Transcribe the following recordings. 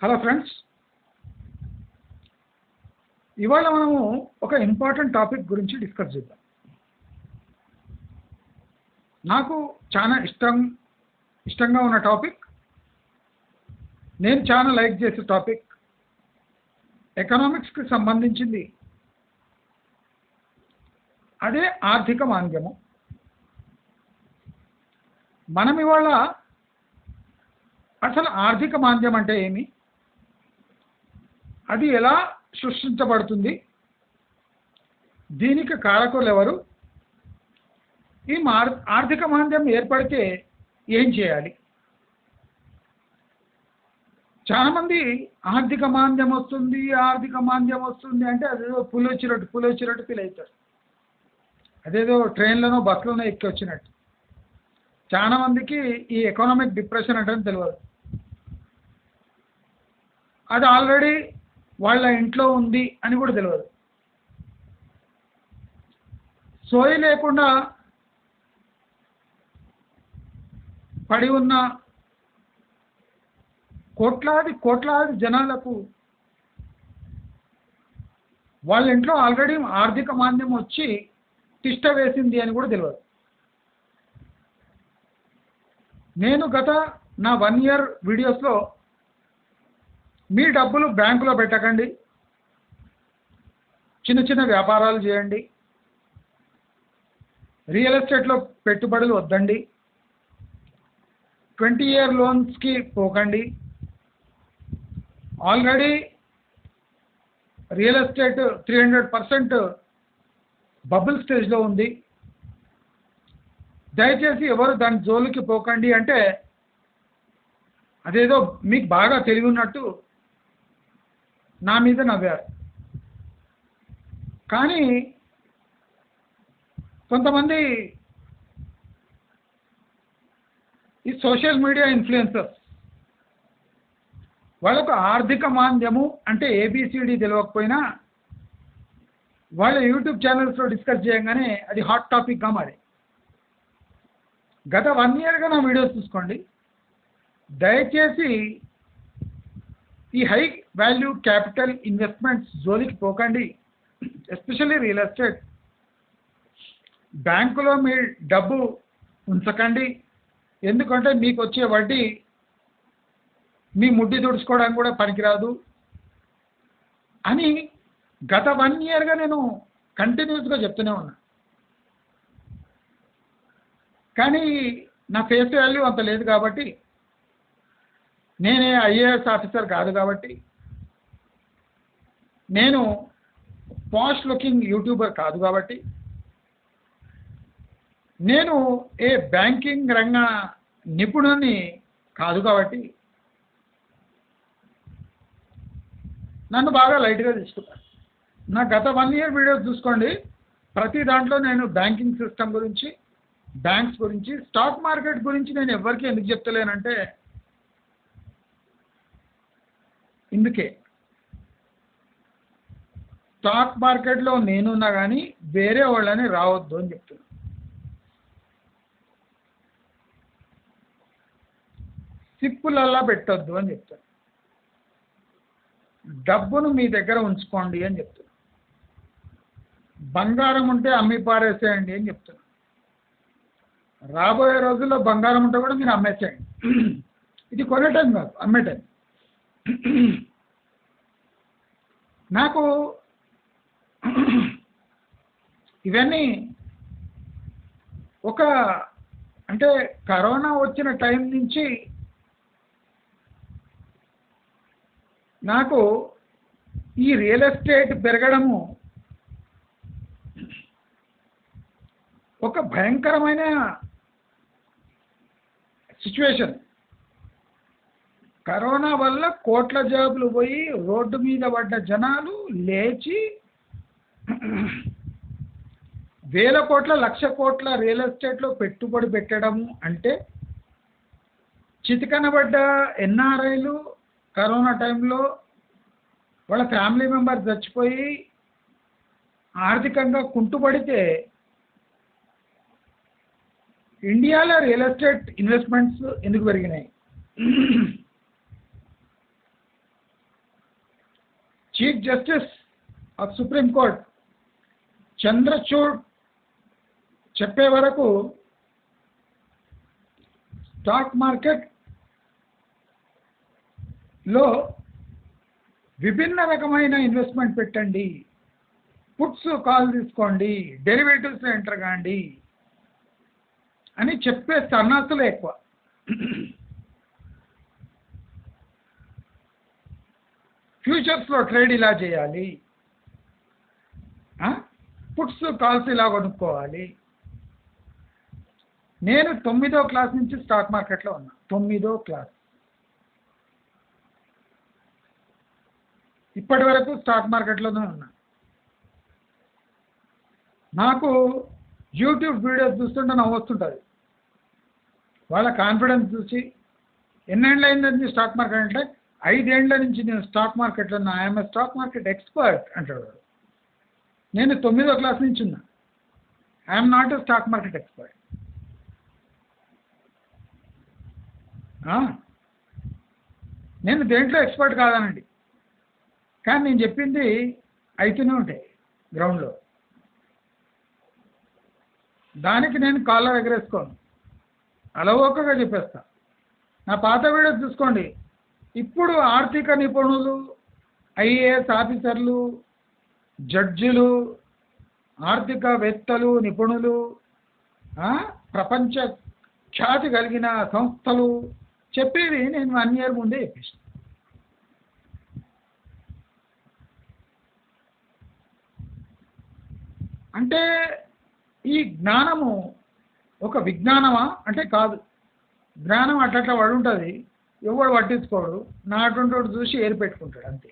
Hello friends, ఇవాళ మనము ఒక ఇంపార్టెంట్ టాపిక్ గురించి డిస్కస్ చేద్దాం. నాకు చాలా ఇష్టంగా ఉన్న టాపిక్, నేను చాలా లైక్ చేసే టాపిక్ ఎకనామిక్స్కి సంబంధించింది. అదే ఆర్థిక మాంద్యము. మనం ఇవాళ అసలు ఆర్థిక మాంద్యం అంటే ఏమి, అది ఎలా సృష్టించబడుతుంది, దీనికి కారకులు ఎవరు, ఈ ఆర్థిక మాంద్యం ఏర్పడితే ఏం చేయాలి. చాలామంది ఆర్థిక మాంద్యం వస్తుంది అంటే అదేదో పులి వచ్చినట్టు ఫీల్ అవుతారు. అదేదో ట్రైన్లోనో బస్సులోనో ఎక్కి వచ్చినట్టు. చాలామందికి ఈ ఎకనామిక్ డిప్రెషన్ అంటే తెలియదు. అది ఆల్రెడీ వాళ్ళ ఇంట్లో ఉంది అని కూడా తెలియదు. సోయి లేకుండా పడి ఉన్న కోట్లాది జనాలకు వాళ్ళ ఇంట్లో ఆల్రెడీ ఆర్థిక మాంద్యం వచ్చి తిష్ట వేసింది అని కూడా తెలియదు. నేను గత నా 1 year వీడియోస్లో మీ డబ్బులు బ్యాంకులో పెట్టకండి, చిన్న వ్యాపారాలు చేయండి, రియల్ ఎస్టేట్లో పెట్టుబడులు వద్దండి, 20 year లోన్స్కి పోకండి, ఆల్రెడీ రియల్ ఎస్టేట్ 300% బబుల్ స్టేజ్లో ఉంది, దయచేసి ఎవరు దాని జోలికి పోకండి అంటే అదేదో మీకు బాగా తెలివి ఉన్నట్టు నా మీద నవ్వారు. కానీ కొంతమంది ఈ సోషల్ మీడియా ఇన్ఫ్లుయెన్సర్స్ వాళ్ళకు ఆర్థిక మాంద్యము అంటే ఏబిసిడి తెలియకపోయినా వాళ్ళ యూట్యూబ్ ఛానల్స్లో డిస్కస్ చేయగానే అది హాట్ టాపిక్గా మారి. గత 1 yearగా నా వీడియోస్ చూసుకోండి. దయచేసి ఈ హై వాల్యూ క్యాపిటల్ ఇన్వెస్ట్మెంట్స్ జోలికి పోకండి, ఎస్పెషల్లీ రియల్ ఎస్టేట్. బ్యాంకులో మీ డబ్బు ఉంచకండి, ఎందుకంటే మీకు వచ్చే వడ్డీ మీ ముడ్డి తుడుచుకోవడానికి కూడా పనికిరాదు అని గత 1 yearగా నేను కంటిన్యూస్గా చెప్తూనే ఉన్నా. కానీ నా ఫేస్ వాల్యూ అంత లేదు కాబట్టి, నేనే ఐఏఎస్ ఆఫీసర్ కాదు కాబట్టి, నేను పాష్ లుకింగ్ యూట్యూబర్ కాదు కాబట్టి, నేను ఏ బ్యాంకింగ్ రంగ నిపుణుని కాదు కాబట్టి నన్ను బాగా లైట్గా తీసుకుంటాను. నా గత 1 year వీడియోస్ చూసుకోండి, ప్రతి దాంట్లో నేను బ్యాంకింగ్ సిస్టమ్ గురించి, బ్యాంక్స్ గురించి, స్టాక్ మార్కెట్ గురించి నేను ఎవరికి ఎందుకు చెప్తలేనంటే ఇందుకే. స్టాక్ మార్కెట్లో నేనున్నా కానీ వేరే వాళ్ళని రావద్దు అని చెప్తున్నాను. సిప్పులల్లా పెట్టొద్దు అని చెప్తాను. డబ్బును మీ దగ్గర ఉంచుకోండి అని చెప్తున్నాను. బంగారం ఉంటే అమ్మి పారేసేయండి అని చెప్తున్నాను. రాబోయే రోజుల్లో బంగారం ఉంటే కూడా మీరు అమ్మేసేయండి. ఇది కొనే టైం కాదు, అమ్మే టైం. నాకు ఇవన్నీ అంటే కరోనా వచ్చిన టైం నుంచి నాకు ఈ రియల్ ఎస్టేట్ పెరగడము ఒక భయంకరమైన సిచ్యువేషన్. కరోనా వల్ల కోట్ల జాబులు పోయి రోడ్డు మీద పడ్డ జనాలు లేచి వేల కోట్ల, లక్ష కోట్ల రియల్ ఎస్టేట్లో పెట్టుబడి పెట్టడము అంటే, చితికనబడ్డ ఎన్ఆర్ఐలు కరోనా టైంలో వాళ్ళ ఫ్యామిలీ మెంబర్స్ చచ్చిపోయి ఆర్థికంగా కుంటుపడితే ఇండియాలో రియల్ ఎస్టేట్ ఇన్వెస్ట్మెంట్స్ ఎందుకు పెరిగినాయి? Chief justice of supreme court Chandrachud చెప్పే వరకు స్టాక్ మార్కెట్లో విభిన్న రకమైన ఇన్వెస్ట్మెంట్ పెట్టండి, పుట్స్ కాల్ తీసుకోండి, డెరివేటివ్స్ ఎంటర్ కాండి అని చెప్పే సన్నాసులే ఎక్కువ. ఫ్యూచర్స్లో ట్రేడ్ ఇలా చేయాలి, పుట్స్ కాల్స్ ఇలా కొనుక్కోవాలి. నేను 9వ క్లాస్ నుంచి స్టాక్ మార్కెట్లో ఉన్నా. 9వ క్లాస్ ఇప్పటి వరకు స్టాక్ మార్కెట్లోనే ఉన్నా. నాకు యూట్యూబ్ వీడియోస్ చూస్తుంటే నవ్వు వస్తుంటుంది. వాళ్ళ కాన్ఫిడెన్స్ చూసి ఎన్నేళ్ళు అయిందని స్టాక్ మార్కెట్ అంటే 5 ఏళ్ల నుంచి నేను స్టాక్ మార్కెట్లో ఉన్నా, I'm a stock market expert అంటాడు. నేను 9వ క్లాస్ నుంచి ఉన్నా, I'm not a stock market expert. నేను దేంట్లో ఎక్స్పర్ట్ కాదనండి, కానీ నేను చెప్పింది అయితేనే ఉంటాయి గ్రౌండ్లో. దానికి నేను కాలర్ ఎగరేసుకోను, అలవోకగా చెప్పేస్తా. నా పాత వీడియోస్ చూసుకోండి. ఇప్పుడు ఆర్థిక నిపుణులు, ఐఏఎస్ ఆఫీసర్లు, జడ్జిలు, ఆర్థికవేత్తలు, నిపుణులు, ప్రపంచ ఖ్యాతి కలిగిన సంస్థలు చెప్పేది నేను 1 year ముందే చెప్పేసాను. అంటే ఈ జ్ఞానము ఒక విజ్ఞానమా అంటే కాదు. జ్ఞానం అట్లా పడి ఉంటుంది, ఎవడు పట్టించుకోడు, నా అటువంటి వాడు చూసి ఏరు పెట్టుకుంటాడు అంతే.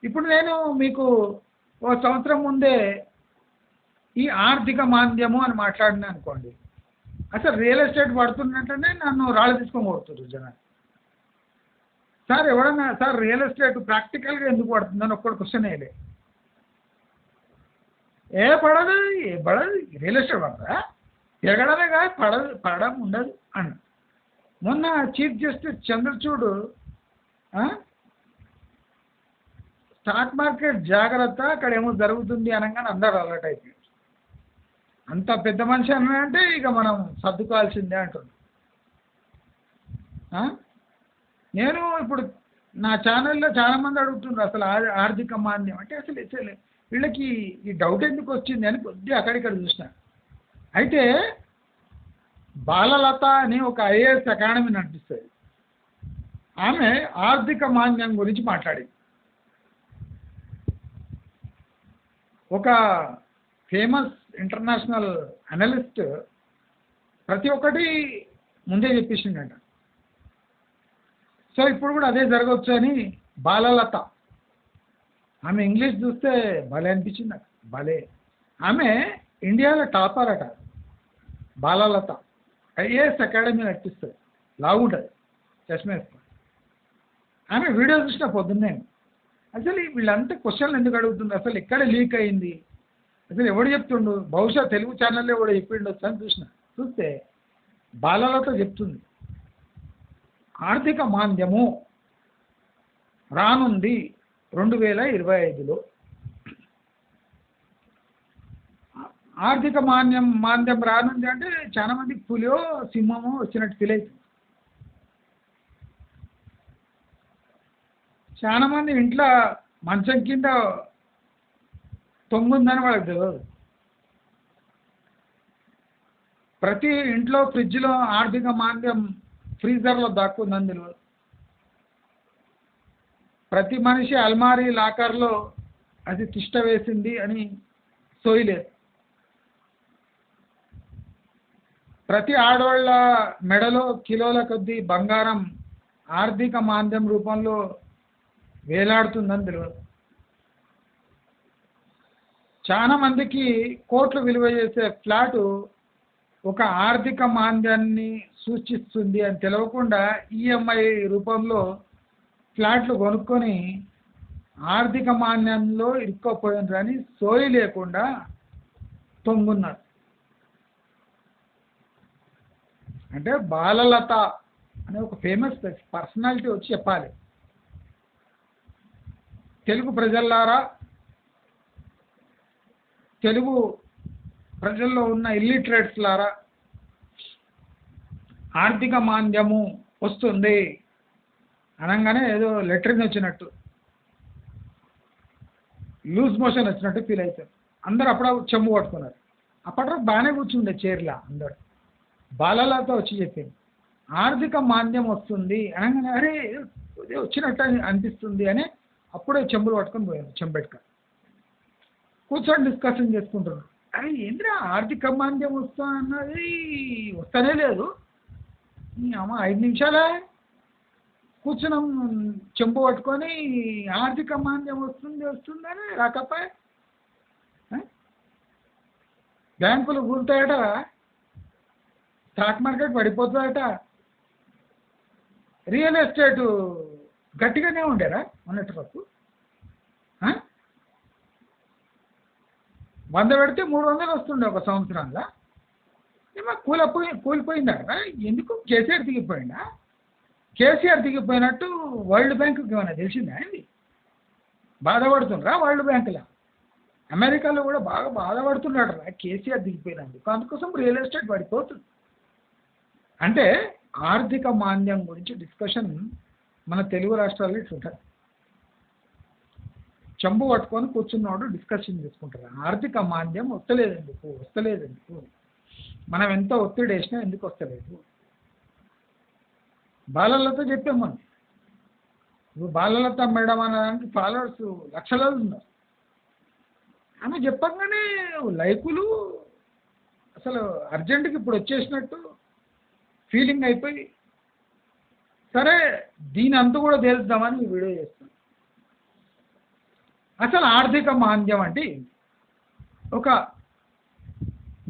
ఇప్పుడు నేను మీకు 1 సంవత్సరం ముందే ఈ ఆర్థిక మాంద్యము అని మాట్లాడినా అనుకోండి, అసలు రియల్ ఎస్టేట్ పడుతున్నట్లనే నన్ను రాళ్ళు తీసుకొని కొడుతున్నారు జనాలు. సార్ ఎవడన్నా సార్ రియల్ ఎస్టేట్ ప్రాక్టికల్గా ఎందుకు పడుతుందని ఒక్కడు క్వశ్చన్ వేయలే. పడదు రియల్ ఎస్టేట్ పడదా, తిరగడమే కాదు పడడం ఉండదు అన్న. మొన్న chief justice Chandrachud stock market జాగ్రత్త, అక్కడ ఏమో జరుగుతుంది అనగానే అందరూ అలర్ట్ అయిపోయారు. అంత పెద్ద మనిషి అన్నాడంటే ఇక మనం సర్దుకోవాల్సిందే అంటున్నాం. నేను ఇప్పుడు నా ఛానల్లో చాలామంది అడుగుతున్నారు అసలు ఆర్థిక మాంద్యం అంటే అసలు వీళ్ళకి ఈ డౌట్ ఎందుకు వచ్చింది అని కొద్దిగా అక్కడిక్కడ చూసిన. అయితే బాలలత అని ఒక ఐఏఎస్ అకాడమీ నడిపిస్తుంది, ఆమె ఆర్థిక మాంద్యం గురించి మాట్లాడింది. ఒక ఫేమస్ ఇంటర్నేషనల్ అనలిస్ట్ ప్రతి ఒక్కటి ముందే చెప్పేసిండట. సో ఇప్పుడు కూడా అదే జరగవచ్చు అని బాలలత, ఆమె ఇంగ్లీష్ చూస్తే భలే అనిపించింది నాకు, భలే. ఆమె ఇండియాలో టాపర్ అట బాలలత. ఐఏఎస్ అకాడమీ నడిపిస్తుంది, లాగుంటుంది, చష్మా వేస్తుంది. ఆమె వీడియో చూసిన పొద్దున్నే అసలు వీళ్ళంతా క్వశ్చన్లు ఎందుకు అడుగుతుంది, అసలు ఎక్కడ లీక్ అయింది, అసలు ఎవడు చెప్తుండు, బహుశా తెలుగు ఛానల్లో ఎవడో చెప్పిండొచ్చు అని చూస్తే బాలలత చెప్తుంది ఆర్థిక మాంద్యము రానుంది 2025లో. ఆర్థిక మాంద్యం రానుంది అంటే చాలా మందికి పులియో సింహమో వచ్చినట్టు ఫీల్ అవుతుంది. చాలా మంది ఇంట్లో మంచం కింద తొంగుందని వాళ్ళకి తెలియదు. ప్రతి ఇంట్లో ఫ్రిడ్జ్లో ఆర్థిక మాంద్యం ఫ్రీజర్లో దాక్కుందని తెలియదు. ప్రతి మనిషి అల్మారీ లాకర్లో అది తిష్ట వేసింది అని సోయలేదు. ప్రతి ఆడవాళ్ళ మెడలో కిలోల కొద్దీ బంగారం ఆర్థిక మాంద్యం రూపంలో వేలాడుతుందని తెలియదు. చాలా మందికి కోట్లు విలువ చేసే ఫ్లాటు ఒక ఆర్థిక మాంద్యాన్ని సూచిస్తుంది అని తెలియకుండా ఈఎంఐ రూపంలో ఫ్లాట్లు కొనుక్కొని ఆర్థిక మాంద్యంలో ఇరుక్కోపోయినారు అని సోయి లేకుండా తొంగున్నారు. అంటే బాలలత అనే ఒక ఫేమస్ పర్సనాలిటీ వచ్చి చెప్పాలి, తెలుగు ప్రజల్లారా, తెలుగు ప్రజల్లో ఉన్న ఇల్లిటరేట్స్ లారా, ఆర్థిక మాంద్యము వస్తుంది అనగానే ఏదో లెటరింగ్ వచ్చినట్టు, లూజ్ మోషన్ వచ్చినట్టు ఫీల్ అవుతారు. అందరు అప్పుడు చెంబు పట్టుకున్నారు. అప్పటివరకు బాగానే కూర్చుండే చైర్లా అందరు. బాలలతో వచ్చి చెప్పింది ఆర్థిక మాంద్యం వస్తుంది అనగానే అరే వచ్చినట్టు అనిపిస్తుంది అని అప్పుడే చెంబులు పట్టుకొని పోయారు. చెంబెట్టుక కూర్చొని డిస్కషన్ చేసుకుంటున్నారు. అరే ఏంద్రా ఆర్థిక మాంద్యం వస్తా అన్నది వస్తూనే లేదు, అమ్మ 5 నిమిషాలే కూర్చున్నాం చెంబు పట్టుకొని ఆర్థిక మాంద్యం వస్తుందని రాకపోయా. బ్యాంకులు కూలుతాయట, స్టాక్ మార్కెట్ పడిపోతుందట, రియల్ ఎస్టేట్ గట్టిగానే ఉండేరా మొన్నటి వరకు. 100 పెడితే 300 వస్తుండే ఒక సంవత్సరంలో. ఏమో కూలిపోయిందట. ఎందుకు? కేసీఆర్ దిగిపోయిందా? కేసీఆర్ దిగిపోయినట్టు వరల్డ్ బ్యాంకుకి ఏమైనా తెలిసిందా అండి? బాధపడుతుండ్రా వరల్డ్ బ్యాంకులో? అమెరికాలో కూడా బాగా బాధపడుతున్నాడు రా కేసీఆర్ దిగిపోయినందుకు. అందుకోసం రియల్ ఎస్టేట్ పడిపోతుంది. అంటే ఆర్థిక మాంద్యం గురించి డిస్కషన్ మన తెలుగు రాష్ట్రాల్లో ఇట్లుంటుంది. చెంబు పట్టుకొని కూర్చున్నవాడు డిస్కషన్ చేసుకుంటారు. ఆర్థిక మాంద్యం వస్తలేదెందుకు, మనం ఎంత ఒత్తిడి వేసినా ఎందుకు వస్తలేదు. బాలలతో చెప్పాం మనం. ఇప్పుడు బాలలత మేడం అనడానికి ఫాలోవర్స్ లక్షలలో ఉన్నారు. ఆమె చెప్పగానే లైకులు అసలు అర్జెంటుకి ఇప్పుడు వచ్చేసినట్టు ఫీలింగ్ అయిపోయి, సరే దీని అంతా కూడా తెలుద్దామని ఈ వీడియో చేస్తాను. అసలు ఆర్థిక మాంద్యం అంటే ఒక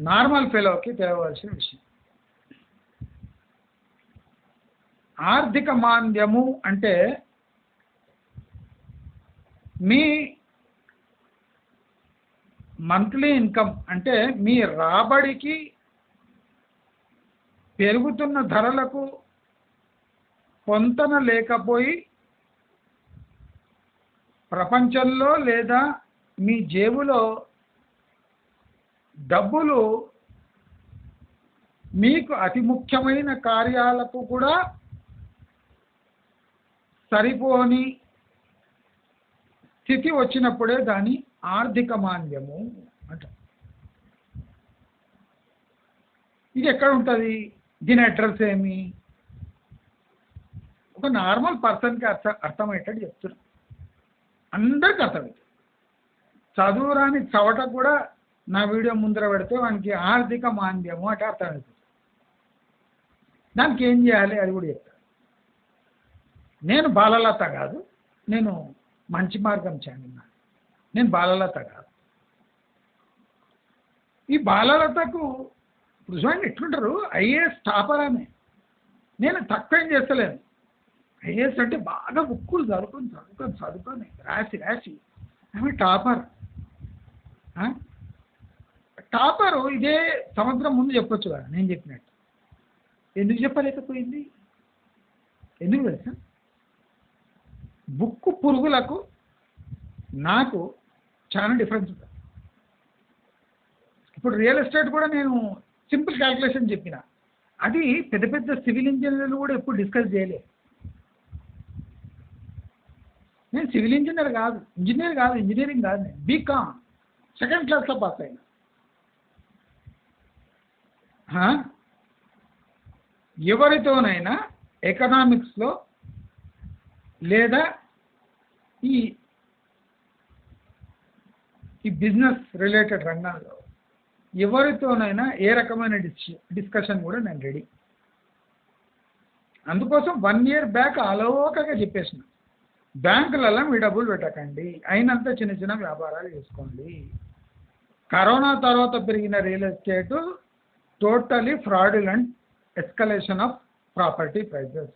నార్మల్ ఫెలోకి తెలవలసిన విషయం. ఆర్థిక మాంద్యము అంటే మీ మంత్లీ ఇన్కమ్ అంటే మీ రాబడికి పెరుగుతున్న ధరలకు పొంతన లేకపోయి ప్రపంచంలో లేదా మీ జేబులో డబ్బులు మీకు అతి ముఖ్యమైన కార్యాలకు కూడా సరిపోని స్థితి వచ్చినప్పుడే దాని ఆర్థిక మాంద్యము అంట. ఇది ఎక్కడ ఉంటుంది? దీని అడ్రస్ ఏమి? ఒక నార్మల్ పర్సన్కి అర్థమయ్యేటట్టు చెప్తున్నా, అందరికీ అర్థమవుతుంది. చదువురాని చవట కూడా నా వీడియో ముందర పెడితే వానికి ఆర్థిక మాంద్యము అంటే అర్థమవుతుంది. దానికి ఏం చేయాలి అది కూడా చెప్తాను. నేను బాలలత కాదు, నేను మంచి మార్గం ఛానల్. నేను బాలలత కాదు. ఈ బాలలతకు ఇప్పుడు చూడండి ఎట్లుంటారు, ఐఏఎస్ టాపర్ ఆమె. నేను తక్కువ ఏం చేస్తలేను. ఐఏఎస్ అంటే బాగా బుక్కులు చదువుకొని రాసి ఆమె టాపర్. టాపరు ఇదే సంవత్సరం ముందు చెప్పొచ్చు కదా నేను చెప్పినట్టు. ఎందుకు చెప్పలేకపోయింది? ఎందుకు తెలుసా? బుక్కు పురుగులకు నాకు చాలా డిఫరెన్స్ ఉంటుంది. ఇప్పుడు రియల్ ఎస్టేట్ కూడా నేను సింపుల్ క్యాల్కులేషన్ చెప్పిన, అది పెద్ద పెద్ద సివిల్ ఇంజనీర్లు కూడా ఎప్పుడు డిస్కస్ చేయలే. నేను సివిల్ ఇంజనీర్ కాదు, ఇంజనీరింగ్ కాదు, నేను బీకామ్ సెకండ్ క్లాస్లో పాస్ అయినా. ఎవరితోనైనా ఎకనామిక్స్లో లేదా ఈ బిజినెస్ రిలేటెడ్ రంగంలో ఎవరితోనైనా ఏ రకమైన డిస్కషన్ కూడా నేను రెడీ. అందుకోసం 1 ఇయర్ బ్యాక్ అలవోకగా చెప్పేసిన, బ్యాంకులలో మీ డబ్బులు పెట్టకండి, అయినంత చిన్న చిన్న వ్యాపారాలు చేసుకోండి. కరోనా తర్వాత పెరిగిన real estate totally fraudulent escalation of property prices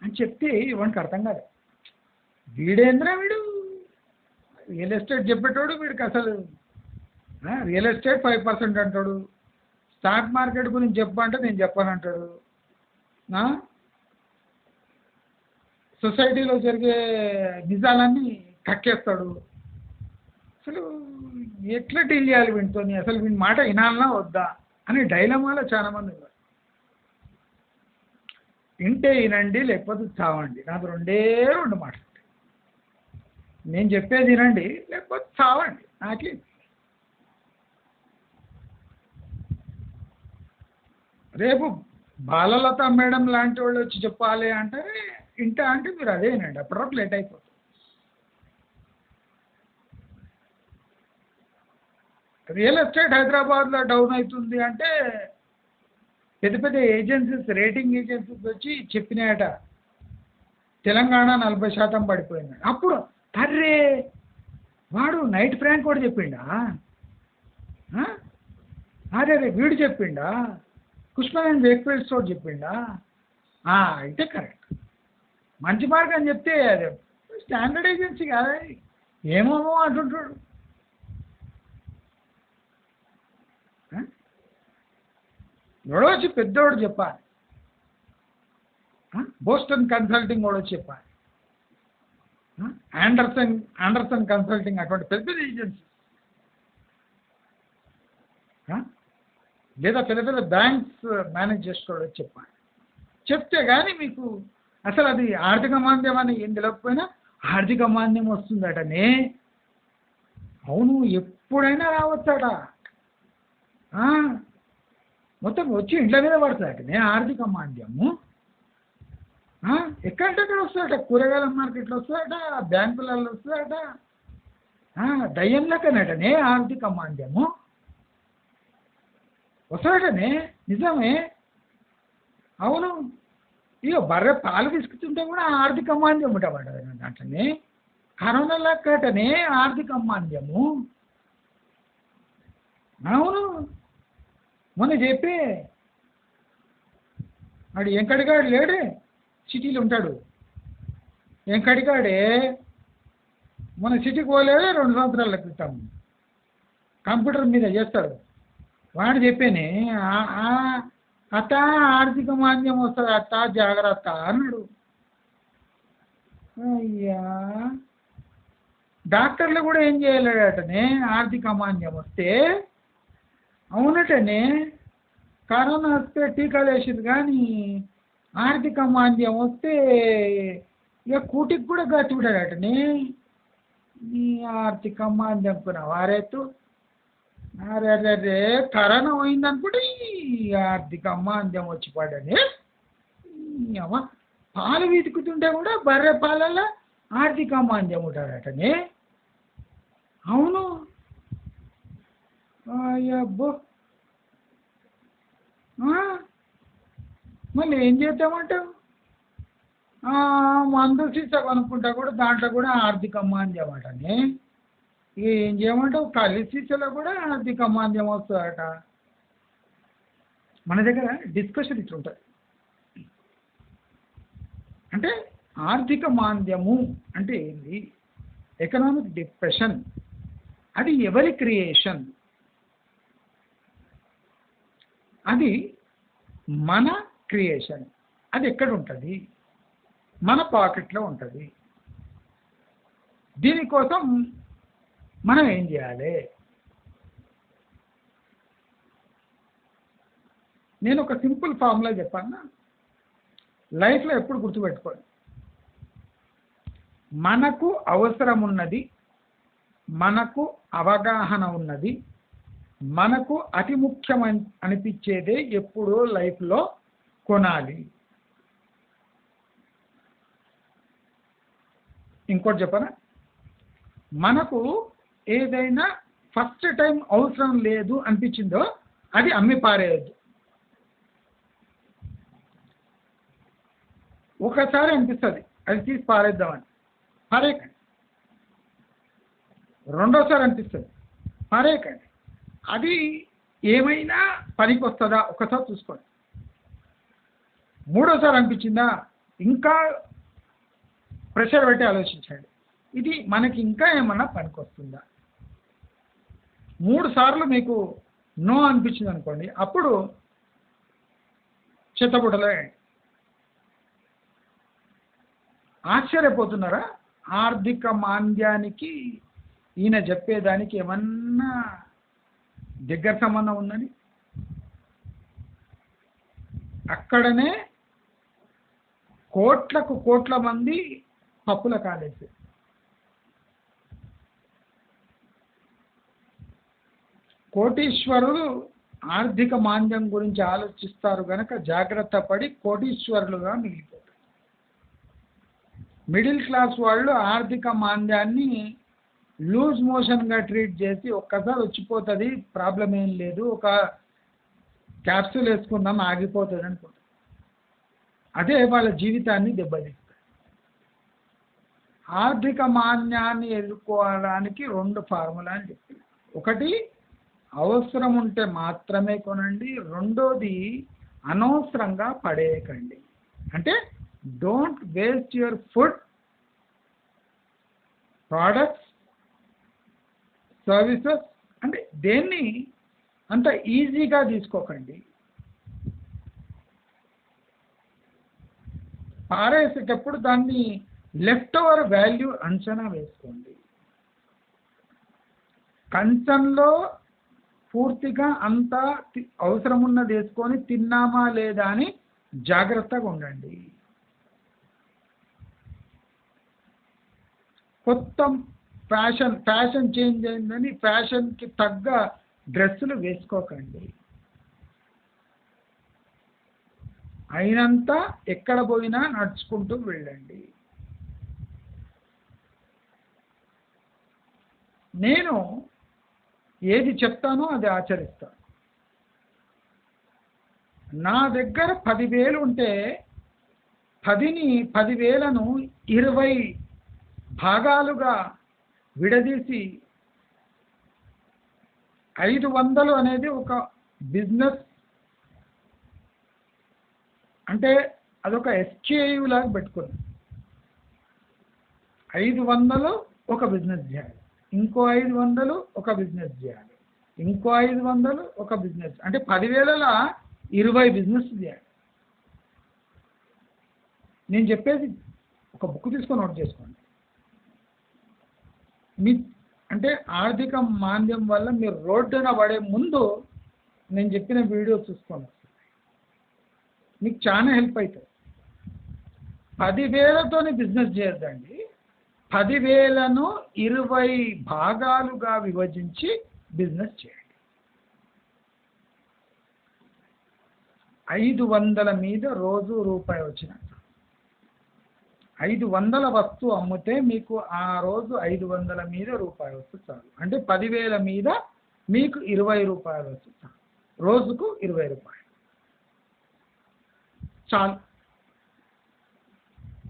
అని చెప్తే ఇవన్నీ అర్థం కాదు. వీడేంద్రా వీడు రియల్ ఎస్టేట్ చెప్పేటోడు, వీడికి అసలు రియల్ ఎస్టేట్ 5% అంటాడు, స్టాక్ మార్కెట్ గురించి చెప్పంటే నేను చెప్పానంటాడు, సొసైటీలో జరిగే నిజాలన్నీ కక్కేస్తాడు. అసలు ఎట్లా డీల్ చేయాలి వీటితోని, అసలు వీని మాట వినాలనా వద్దా అని డైలమాలో చాలా మంది ఉన్నారు. వింటే వినండి, లేకపోతే చావండి. నాకు రెండు మాటలు. నేను చెప్పేది వినండి, లేకపోతే చావండి. నాకే రేపు బాలలత మేడం లాంటి వాళ్ళు వచ్చి చెప్పాలి అంటే ఇంటా అంటే మీరు అదేనండి, అప్పటివరకు లేట్ అయిపోతుంది. రియల్ ఎస్టేట్ హైదరాబాద్లో డౌన్ అవుతుంది అంటే పెద్ద పెద్ద ఏజెన్సీస్, రేటింగ్ ఏజెన్సీస్ వచ్చి చెప్పినాయట తెలంగాణ 40% పడిపోయింది. అప్పుడు అర్రే వాడు నైట్ ఫ్రాంక్ కూడా చెప్పిండా, అరే వీడు చెప్పిండా, పుష్పన్ వేక్ఫీల్డ్ స్టోర్ చెప్పిండా, అయితే కరెక్ట్, మంచి మార్క్ అని చెప్తే అదే స్టాండర్డ్ ఏజెన్సీ కాదా, ఏమో అంటుంటాడు. ఎవడో వచ్చి పెద్దోడు చెప్పాలి, బోస్టన్ కన్సల్టింగ్ కూడా వచ్చి చెప్పాలి, ఆండర్సన్ కన్సల్టింగ్ అటువంటి పెద్ద పెద్ద ఏజెన్సీ, లేదా పెద్ద పెద్ద బ్యాంక్స్ మేనేజ్ చేసుకోవడం చెప్పాలి. చెప్తే కానీ మీకు అసలు అది ఆర్థిక మాంద్యం అని ఏం తెలియకపోయినా ఆర్థిక మాంద్యం వస్తుందటనే. అవును, ఎప్పుడైనా రావచ్చట. మొత్తం వచ్చి ఇంట్ల మీద పడుతుందటనే ఆర్థిక మాంద్యము. ఎక్కడంటే అక్కడ వస్తుందట, కూరగాయల మార్కెట్లో వస్తుందట, బ్యాంకులలో వస్తుందట, దయ్యం లెక్కనటనే ఆర్థిక మాంద్యము వస్తుందటనే. నిజమే, అవును. ఇక బర్రె పాలు తీసుకుతుంటే కూడా ఆర్థిక మాంద్యం ఉండబడ్డది దాంట్లోనే. కరోనా లెక్కటనే ఆర్థిక మాంద్యము. అవును, మొన్న చెప్పే వాడు ఎంకడిగాడు లేడే, సిటీలో ఉంటాడు. ఎంకడిగాడే మన సిటీకి పోలేదే 2 సంవత్సరాల క్రితం, కంప్యూటర్ మీద చేస్తాడు. వాడు చెప్పేనే అత్త ఆర్థిక మాంద్యం వస్తుంది అత్త జాగ్రత్త అన్నాడు. అయ్యా, డాక్టర్లు కూడా ఏం చేయలేడటనే ఆర్థిక మాంద్యం వస్తే. అవునటనే, కరోనా వస్తే టీకాలు వేసేది కానీ ఆర్థిక మాంద్యం వస్తే ఇక కూటికి కూడా గతివిడాడటనే. ఈ ఆర్థిక మాంద్యం కూడా వారేతు అరే కరోనా పోయిందనుకుంటే ఈ ఆర్థిక మాంద్యం వచ్చి పడని. అమ్మ పాలు వెతుకుతుంటే కూడా బర్రె పాలల్లో ఆర్థిక మాంద్యం ఉంటాడటనే. అవును, అబ్బో, మళ్ళీ ఏం చేద్దామంటావు? మందు సీసా కొనుక్కుంటా కూడా దాంట్లో కూడా ఆర్థిక మాంద్యం అటనే. ఇక ఏం చేయమంటావు, కళ్ళు సీసాలో కూడా ఆర్థిక మాంద్యం వస్తుందట. మన దగ్గర డిస్కషన్ ఇట్లుంటుంది. అంటే ఆర్థిక మాంద్యము అంటే ఏంది, ఎకనామిక్ డిప్రెషన్, అది ఎవరి క్రియేషన్? అది మన క్రియేషన్. అది ఎక్కడ ఉంటుంది? మన పాకెట్లో ఉంటుంది. దీనికోసం మనం ఏం చేయాలి? నేను ఒక సింపుల్ ఫార్ములా చెప్పాను, లైఫ్లో ఎప్పుడు గుర్తుపెట్టుకోండి. మనకు అవసరం ఉన్నది, మనకు అవగాహన ఉన్నది, మనకు అతి ముఖ్యమని అనిపించేదే ఎప్పుడో లైఫ్లో కొనాలి. ఇంకోటి చెప్పనా, మనకు ఏదైనా ఫస్ట్ టైం అవసరం లేదు అనిపించిందో అది అమ్మి పారేయద్దు. ఒకసారి అనిపిస్తుంది అది తీసి పారేద్దామని, పారేయకండి. రెండోసారి అనిపిస్తుంది, పారేయకండి. అది ఏమైనా పనికి వస్తుందా ఒకసారి చూసుకోండి. మూడోసారి అనిపించిందా ఇంకా ప్రెషర్ పెట్టి ఆలోచించండి, ఇది మనకి ఇంకా ఏమన్నా పనికి వస్తుందా. 3 సార్లు మీకు నో అనిపించింది అనుకోండి, అప్పుడు చెత్తబుట్టలో. ఆశ్చర్యపోతున్నారా? ఆర్థిక మాంద్యానికి ఈయన చెప్పేదానికి ఏమన్నా దగ్గర సంబంధం ఉందని? అక్కడనే కోట్లకు కోట్ల మంది పప్పుల కాలేసి. కోటీశ్వరులు ఆర్థిక మాంద్యం గురించి ఆలోచిస్తారు కనుక జాగ్రత్త పడి కోటీశ్వరులుగా మిగిలిపోతారు. మిడిల్ క్లాస్ వాళ్ళు ఆర్థిక మాంద్యాన్ని లూజ్ మోషన్గా ట్రీట్ చేసి ఒక్కసారి వచ్చిపోతుంది, ప్రాబ్లం ఏం లేదు, ఒక క్యాప్సూల్ వేసుకుందాం ఆగిపోతుంది అనుకుంటారు. అదే వాళ్ళ జీవితాన్ని దెబ్బతీస్తుంది. ఆర్థిక మాంద్యాన్ని ఎదుర్కోవడానికి 2 ఫార్ములా అని చెప్పింది. ఒకటి, అవసరం ఉంటే మాత్రమే కొనండి. రెండోది, అనవసరంగా పడేయకండి. అంటే don't waste your food, products, services. అంటే దేన్ని అంత ఈజీగా తీసుకోకండి. పారేసేటప్పుడు దాన్ని లెఫ్ట్ ఓవర్ వాల్యూ అంచనా వేసుకోండి. కంచంలో పూర్తిగా అంతా అవసరం ఉన్నది వేసుకొని తిన్నామా లేదా అని జాగ్రత్తగా ఉండండి. కొత్త ఫ్యాషన్ చేంజ్ అయిందని ఫ్యాషన్కి తగ్గ డ్రెస్సులు వేసుకోకండి. అయినంత ఎక్కడ పోయినా నడుచుకుంటూ వెళ్ళండి. నేను ఏది చెప్తానో అది ఆచరిస్తాను. నా దగ్గర 10,000 ఉంటే 10,000ను 20 భాగాలుగా విడదీసి 500 అనేది ఒక బిజినెస్, అంటే అదొక SKU లాగా పెట్టుకున్నాను. 500 ఒక బిజినెస్ చేయాలి, ఇంకో 500 ఒక బిజినెస్ చేయాలి, ఇంకో 500 ఒక బిజినెస్, అంటే 10,000ల 20 బిజినెస్ చేయాలి. నేను చెప్పేది ఒక బుక్ తీసుకొని నోట్ చేసుకోండి. మీ అంటే ఆర్థిక మాంద్యం వల్ల మీరు రోడ్డున పడే ముందు నేను చెప్పిన వీడియో చూసుకోండి, మీకు చాలా హెల్ప్ అవుతుంది. 10,000తోని బిజినెస్ చేయొద్దండి. 10,000ను 20 భాగాలుగా విభజించి బిజినెస్ చేయండి. 500 మీద రోజు రూపాయి వచ్చినట్టు. 500 వస్తువు అమ్మితే మీకు ఆ రోజు 500 మీద రూపాయి వస్తే చాలు. అంటే 10,000 మీద మీకు 20 రూపాయలు వస్తే చాలు. రోజుకు 20 రూపాయలు చాలు.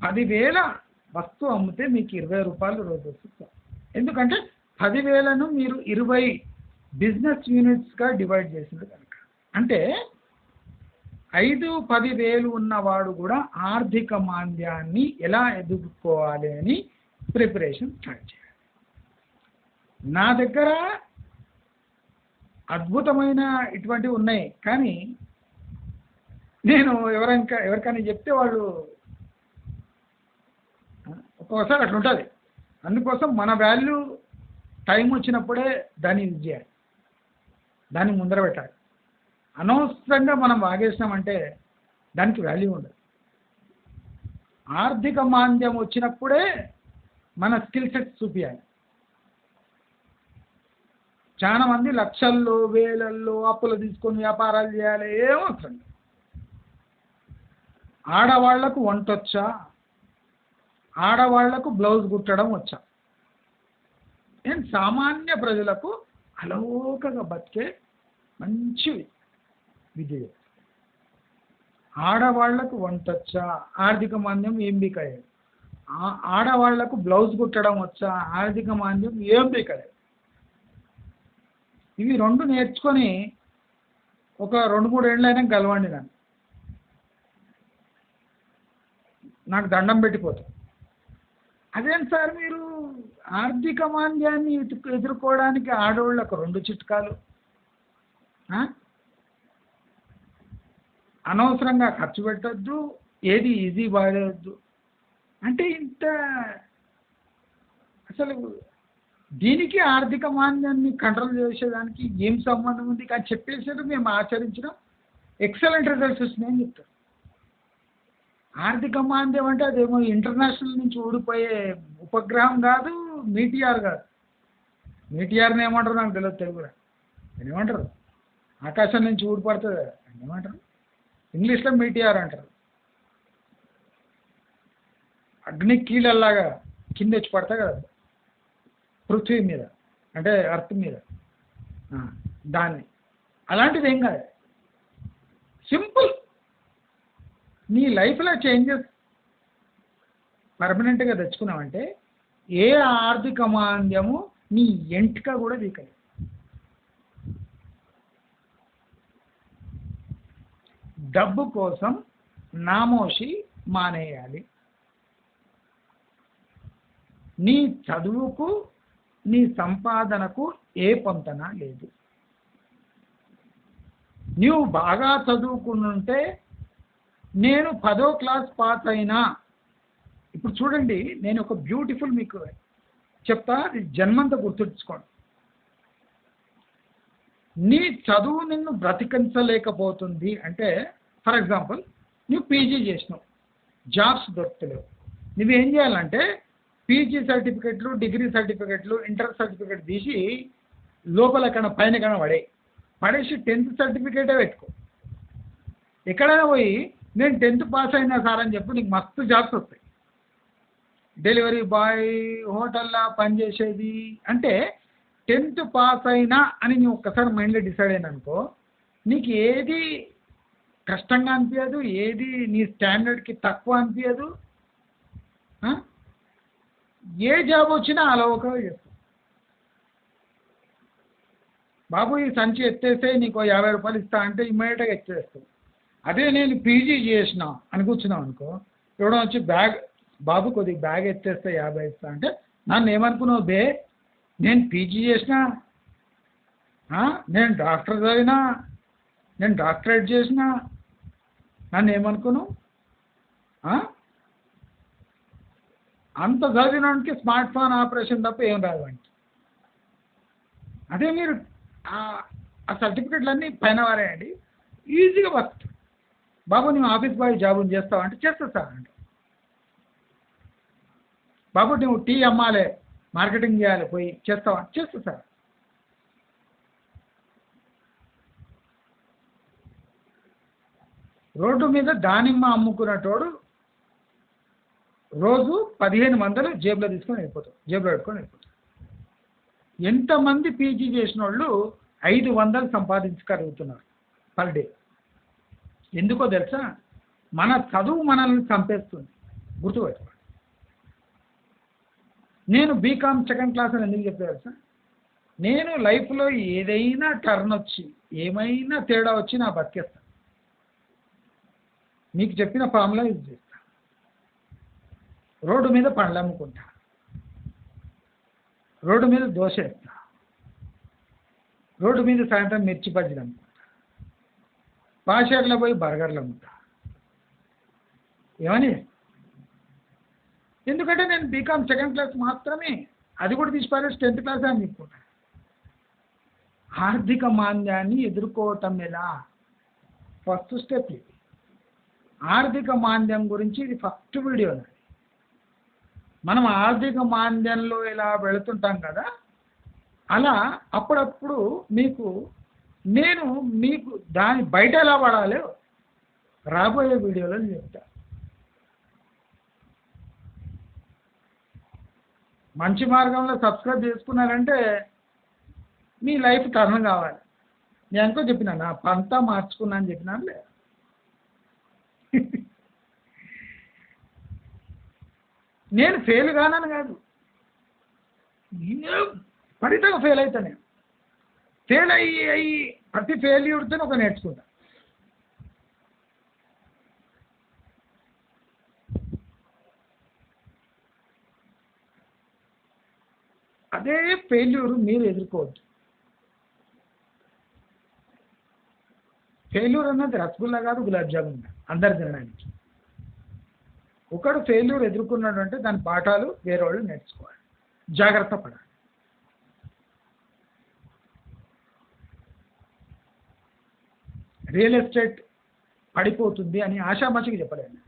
10,000 వస్తువు అమ్మితే మీకు 20 రూపాయలు రోజు వస్తే చాలు. ఎందుకంటే 10,000ను మీరు 20 బిజినెస్ యూనిట్స్గా డివైడ్ చేసింది కనుక. అంటే 5-10,000 ఉన్నవాడు కూడా ఆర్థిక మాంద్యాన్ని ఎలా ఎదుర్కోవాలి అని ప్రిపరేషన్ స్టార్ట్ చేయాలి. నా దగ్గర అద్భుతమైన ఇటువంటివి ఉన్నాయి, కానీ నేను ఎవరికైనా చెప్తే వాళ్ళు ఒక్కోసారి అట్లా ఉంటుంది. అందుకోసం మన వాల్యూ టైం వచ్చినప్పుడే దాన్ని యూజ్ చేయాలి, దాన్ని ముందర పెట్టాలి. అనవసరంగా మనం వాగేసినామంటే దానికి వాల్యూ ఉండదు. ఆర్థిక మాంద్యం వచ్చినప్పుడే మన స్కిల్ సెట్స్ చూపించాలి. చాలా మంది లక్షల్లో వేలల్లో అప్పులు తీసుకొని వ్యాపారాలు చేయాలి, ఏమవసరం. ఆడవాళ్లకు వంట వచ్చా, ఆడవాళ్లకు బ్లౌజ్ కుట్టడం వచ్చా, నేను సామాన్య ప్రజలకు అలౌకగా బతికే మంచి విద్య. ఆడవాళ్లకు వంట వచ్చా, ఆర్థిక మాంద్యం ఏం బీకలేదు. ఆడవాళ్లకు బ్లౌజ్ కుట్టడం వచ్చా, ఆర్థిక మాంద్యం ఏం బీకలేదు. ఇవి 2 నేర్చుకొని ఒక 2-3 ఏళ్ళైనా గెలవండి. నాకు దండం పెట్టిపోతుంది. అదేం సార్ మీరు ఆర్థిక మాంద్యాన్ని ఎదుర్కోవడానికి ఆడవాళ్ళకు 2 చిట్కాలు, అనవసరంగా ఖర్చు పెట్టద్దు, ఏది ఈజీ వాడవద్దు, అంటే ఇంత అసలు దీనికి ఆర్థిక మాంద్యాన్ని కంట్రోల్ చేసేదానికి ఏం సంబంధం ఉంది కానీ చెప్పేసారు మేము ఆచరించడం ఎక్సలెంట్ రిజల్ట్స్ వస్తున్నాయని చెప్తారు. ఆర్థిక మాంద్యం అంటే అదేమో ఇంటర్నేషనల్ నుంచి ఊడిపోయే ఉపగ్రహం కాదు, మీటిఆర్ కాదు. మీటిఆర్ని ఏమంటారు నాకు తెలియదు తెలుగులో. ఏమంటారు? ఆకాశం నుంచి ఊడిపడుతుంది కదా, ఏమంటారు? ఇంగ్లీష్లో మీటిఆర్ అంటారు. అగ్ని కీలల్లాగా కింద వచ్చి పడతాయి కదా పృథ్వీ మీద, అంటే అర్త్ మీద, దాన్ని అలాంటిది ఏం కాదు. సింపుల్. నీ లైఫ్లో చేంజెస్ పర్మనెంట్గా తెచ్చుకున్నావంటే ఏ ఆర్థిక మాంద్యము నీ ఎంటిక కూడా వీకలేదు. డబ్బు కోసం నామోషి మానేయాలి. నీ చదువుకు నీ సంపాదనకు ఏ పొంతన లేదు. నువ్వు బాగా చదువుకునుంటే నేను 10వ క్లాస్ పాస్ అయినా, ఇప్పుడు చూడండి నేను ఒక బ్యూటిఫుల్ మీకు చెప్తా, జన్మంతా గుర్తుంచుకోండి. నీ చదువు నిన్ను బ్రతికించలేకపోతుంది అంటే, ఫర్ ఎగ్జాంపుల్ నువ్వు పీజీ చేసినావు, జాబ్స్ దొరుకుతలేవు. నువ్వేం చేయాలంటే పీజీ సర్టిఫికెట్లు, డిగ్రీ సర్టిఫికెట్లు, ఇంటర్ సర్టిఫికెట్ తీసి లోపల ఎక్కడ పైన కన్నా పడేసి 10th సర్టిఫికేటే పెట్టుకో. ఎక్కడైనా పోయి నేను 10th పాస్ అయినా సార్ అని చెప్పి నీకు మస్తు జాబ్స్ వస్తాయి. డెలివరీ బాయ్, హోటల్లో పనిచేసేది. అంటే 10th పాస్ అయినా అని నువ్వు ఒక్కసారి మైండ్లో డిసైడ్ అయినా అనుకో, నీకు ఏది కష్టంగా అనిపించదు, ఏది నీ స్టాండర్డ్కి తక్కువ అనిపించదు. ఏ జాబ్ వచ్చినా అలవకగా చేస్తావు. బాబు ఈ సంచి ఎత్తేస్తే నీకు 50 రూపాయలు ఇస్తా అంటే ఇమ్మీడియట్గా ఎత్తేస్తావు. అదే నేను పీజీ చేసిన అని కూర్చున్నావు అనుకో, ఎవడో వచ్చి బాబు కొద్దిగా బ్యాగ్ ఎత్తేస్తే 50 ఇస్తా అంటే నన్ను ఏమనుకున్నావు బే, నేను పీజీ చేసిన, నేను డాక్టర్ చదివినా, నేను డాక్టరేట్ చేసిన, నన్ను ఏమనుకున్నావు? అంత చదివినానికి స్మార్ట్ ఫోన్ ఆపరేషన్ తప్ప ఏం రాదండి. అదే మీరు ఆ సర్టిఫికెట్లన్నీ పైన వారేయండి, ఈజీగా వస్తుంది. బాబు నువ్వు ఆఫీస్ బాయ్ జాబ్ చేస్తావు అంటే చేస్తా సార్ అంటే, బాబు నువ్వు టీ అమ్మాలి, మార్కెటింగ్ చేయాలి, పోయి చేస్తావా? చేస్తా సార్. రోడ్డు మీద దానిమ్మ అమ్ముకున్నటోడు రోజు 1500 జేబులో తీసుకొని వెళ్ళిపోతాడు, జేబులో పెట్టుకొని వెళ్ళిపోతాడు. ఎంతమంది పీజీ చేసిన వాళ్ళు 500 సంపాదించగలుగుతున్నారు పర్ డే. ఎందుకో తెలుసా? మన చదువు మనల్ని చంపేస్తుంది, గుర్తుపెట్టుకోండి. నేను బీకామ్ 2nd క్లాస్ అని ఎందుకు చెప్పాను తెలుసా? నేను లైఫ్లో ఏదైనా టర్న్ వచ్చి ఏమైనా తేడా వచ్చి నా బతికేస్తాను. మీకు చెప్పిన ఫార్ములా యూజ్ చేస్తా. రోడ్డు మీద పండ్లు అమ్ముకుంటా, రోడ్డు మీద దోశ వేస్తా, రోడ్డు మీద సాయంత్రం మిర్చి బజ్జీలు అమ్ముకుంటా, పాషేర్లో పోయి బర్గర్లు అమ్ముతా. ఏమని? ఎందుకంటే నేను బీకామ్ 2nd క్లాస్ మాత్రమే, అది కూడా తీసిపారేసి 10th క్లాస్ అని చెప్పుకుంటా. ఆర్థిక మాంద్యాన్ని ఎదుర్కోవటం ఎలా? ఫస్ట్ స్టెప్ ఇది. ఆర్థిక మాంద్యం గురించి ఇది ఫస్ట్ వీడియో. మనం ఆర్థిక మాంద్యంలో ఇలా వెళుతుంటాం కదా, అలా అప్పుడప్పుడు నేను మీకు దాని బయట ఎలా పడాలో రాబోయే వీడియోలో చెప్తా. మంచి మార్గంలో సబ్స్క్రైబ్ చేసుకున్నారంటే మీ లైఫ్ టర్న్ కావాలి. నేను ఎంతో చెప్పినా, నా పంతా మార్చుకున్నా అని చెప్పినాను లేదా? నేను ఫెయిల్ కానని కాదు, ఫలితంగా ఫెయిల్ అవుతా. నేను ఫెయిల్ అయ్యి ప్రతి ఫెయిల్యూర్తో ఒక నేర్చుకుంటా. అదే ఫెయిల్యూర్ మీరు ఎదుర్కోవద్దు. ఫెయిల్యూర్ అన్నది రసగుల్లా కాదు, గులాబ్ జామున్ అందరు తినడానికి. ఒకడు ఫెయిల్యూర్ ఎదుర్కొన్నాడు అంటే దాని పాఠాలు వేరే వాళ్ళు నేర్చుకోవాలి, జాగ్రత్త పడాలి. రియల్ ఎస్టేట్ పడిపోతుంది అని ఆషామాషికి చెప్పలేను.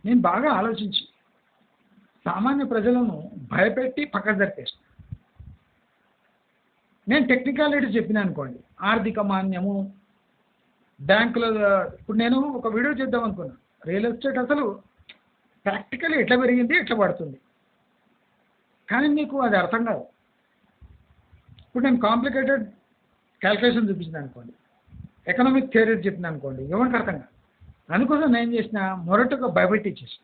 నేను బాగా ఆలోచించి సామాన్య ప్రజలను భయపెట్టి పక్కకు జరిపేసిన. నేను టెక్నికాలిటీ చెప్పిన అనుకోండి, ఆర్థిక మాన్యము బ్యాంకులో. ఇప్పుడు నేను ఒక వీడియో చేద్దాం అనుకున్నాను, రియల్ ఎస్టేట్ అసలు ప్రాక్టికల్లీ ఎట్లా పెరిగింది, ఎట్లా పడుతుంది, కానీ మీకు అది అర్థం కాదు. ఇప్పుడు నేను కాంప్లికేటెడ్ క్యాల్కులేషన్ చూపించిన అనుకోండి, ఎకనామిక్ థియరీస్ చెప్పిన అనుకోండి, ఎవరికి అర్థం కాదు. అందుకోసం నేను చేసిన మొరటుగా భయపెట్టించేసిన.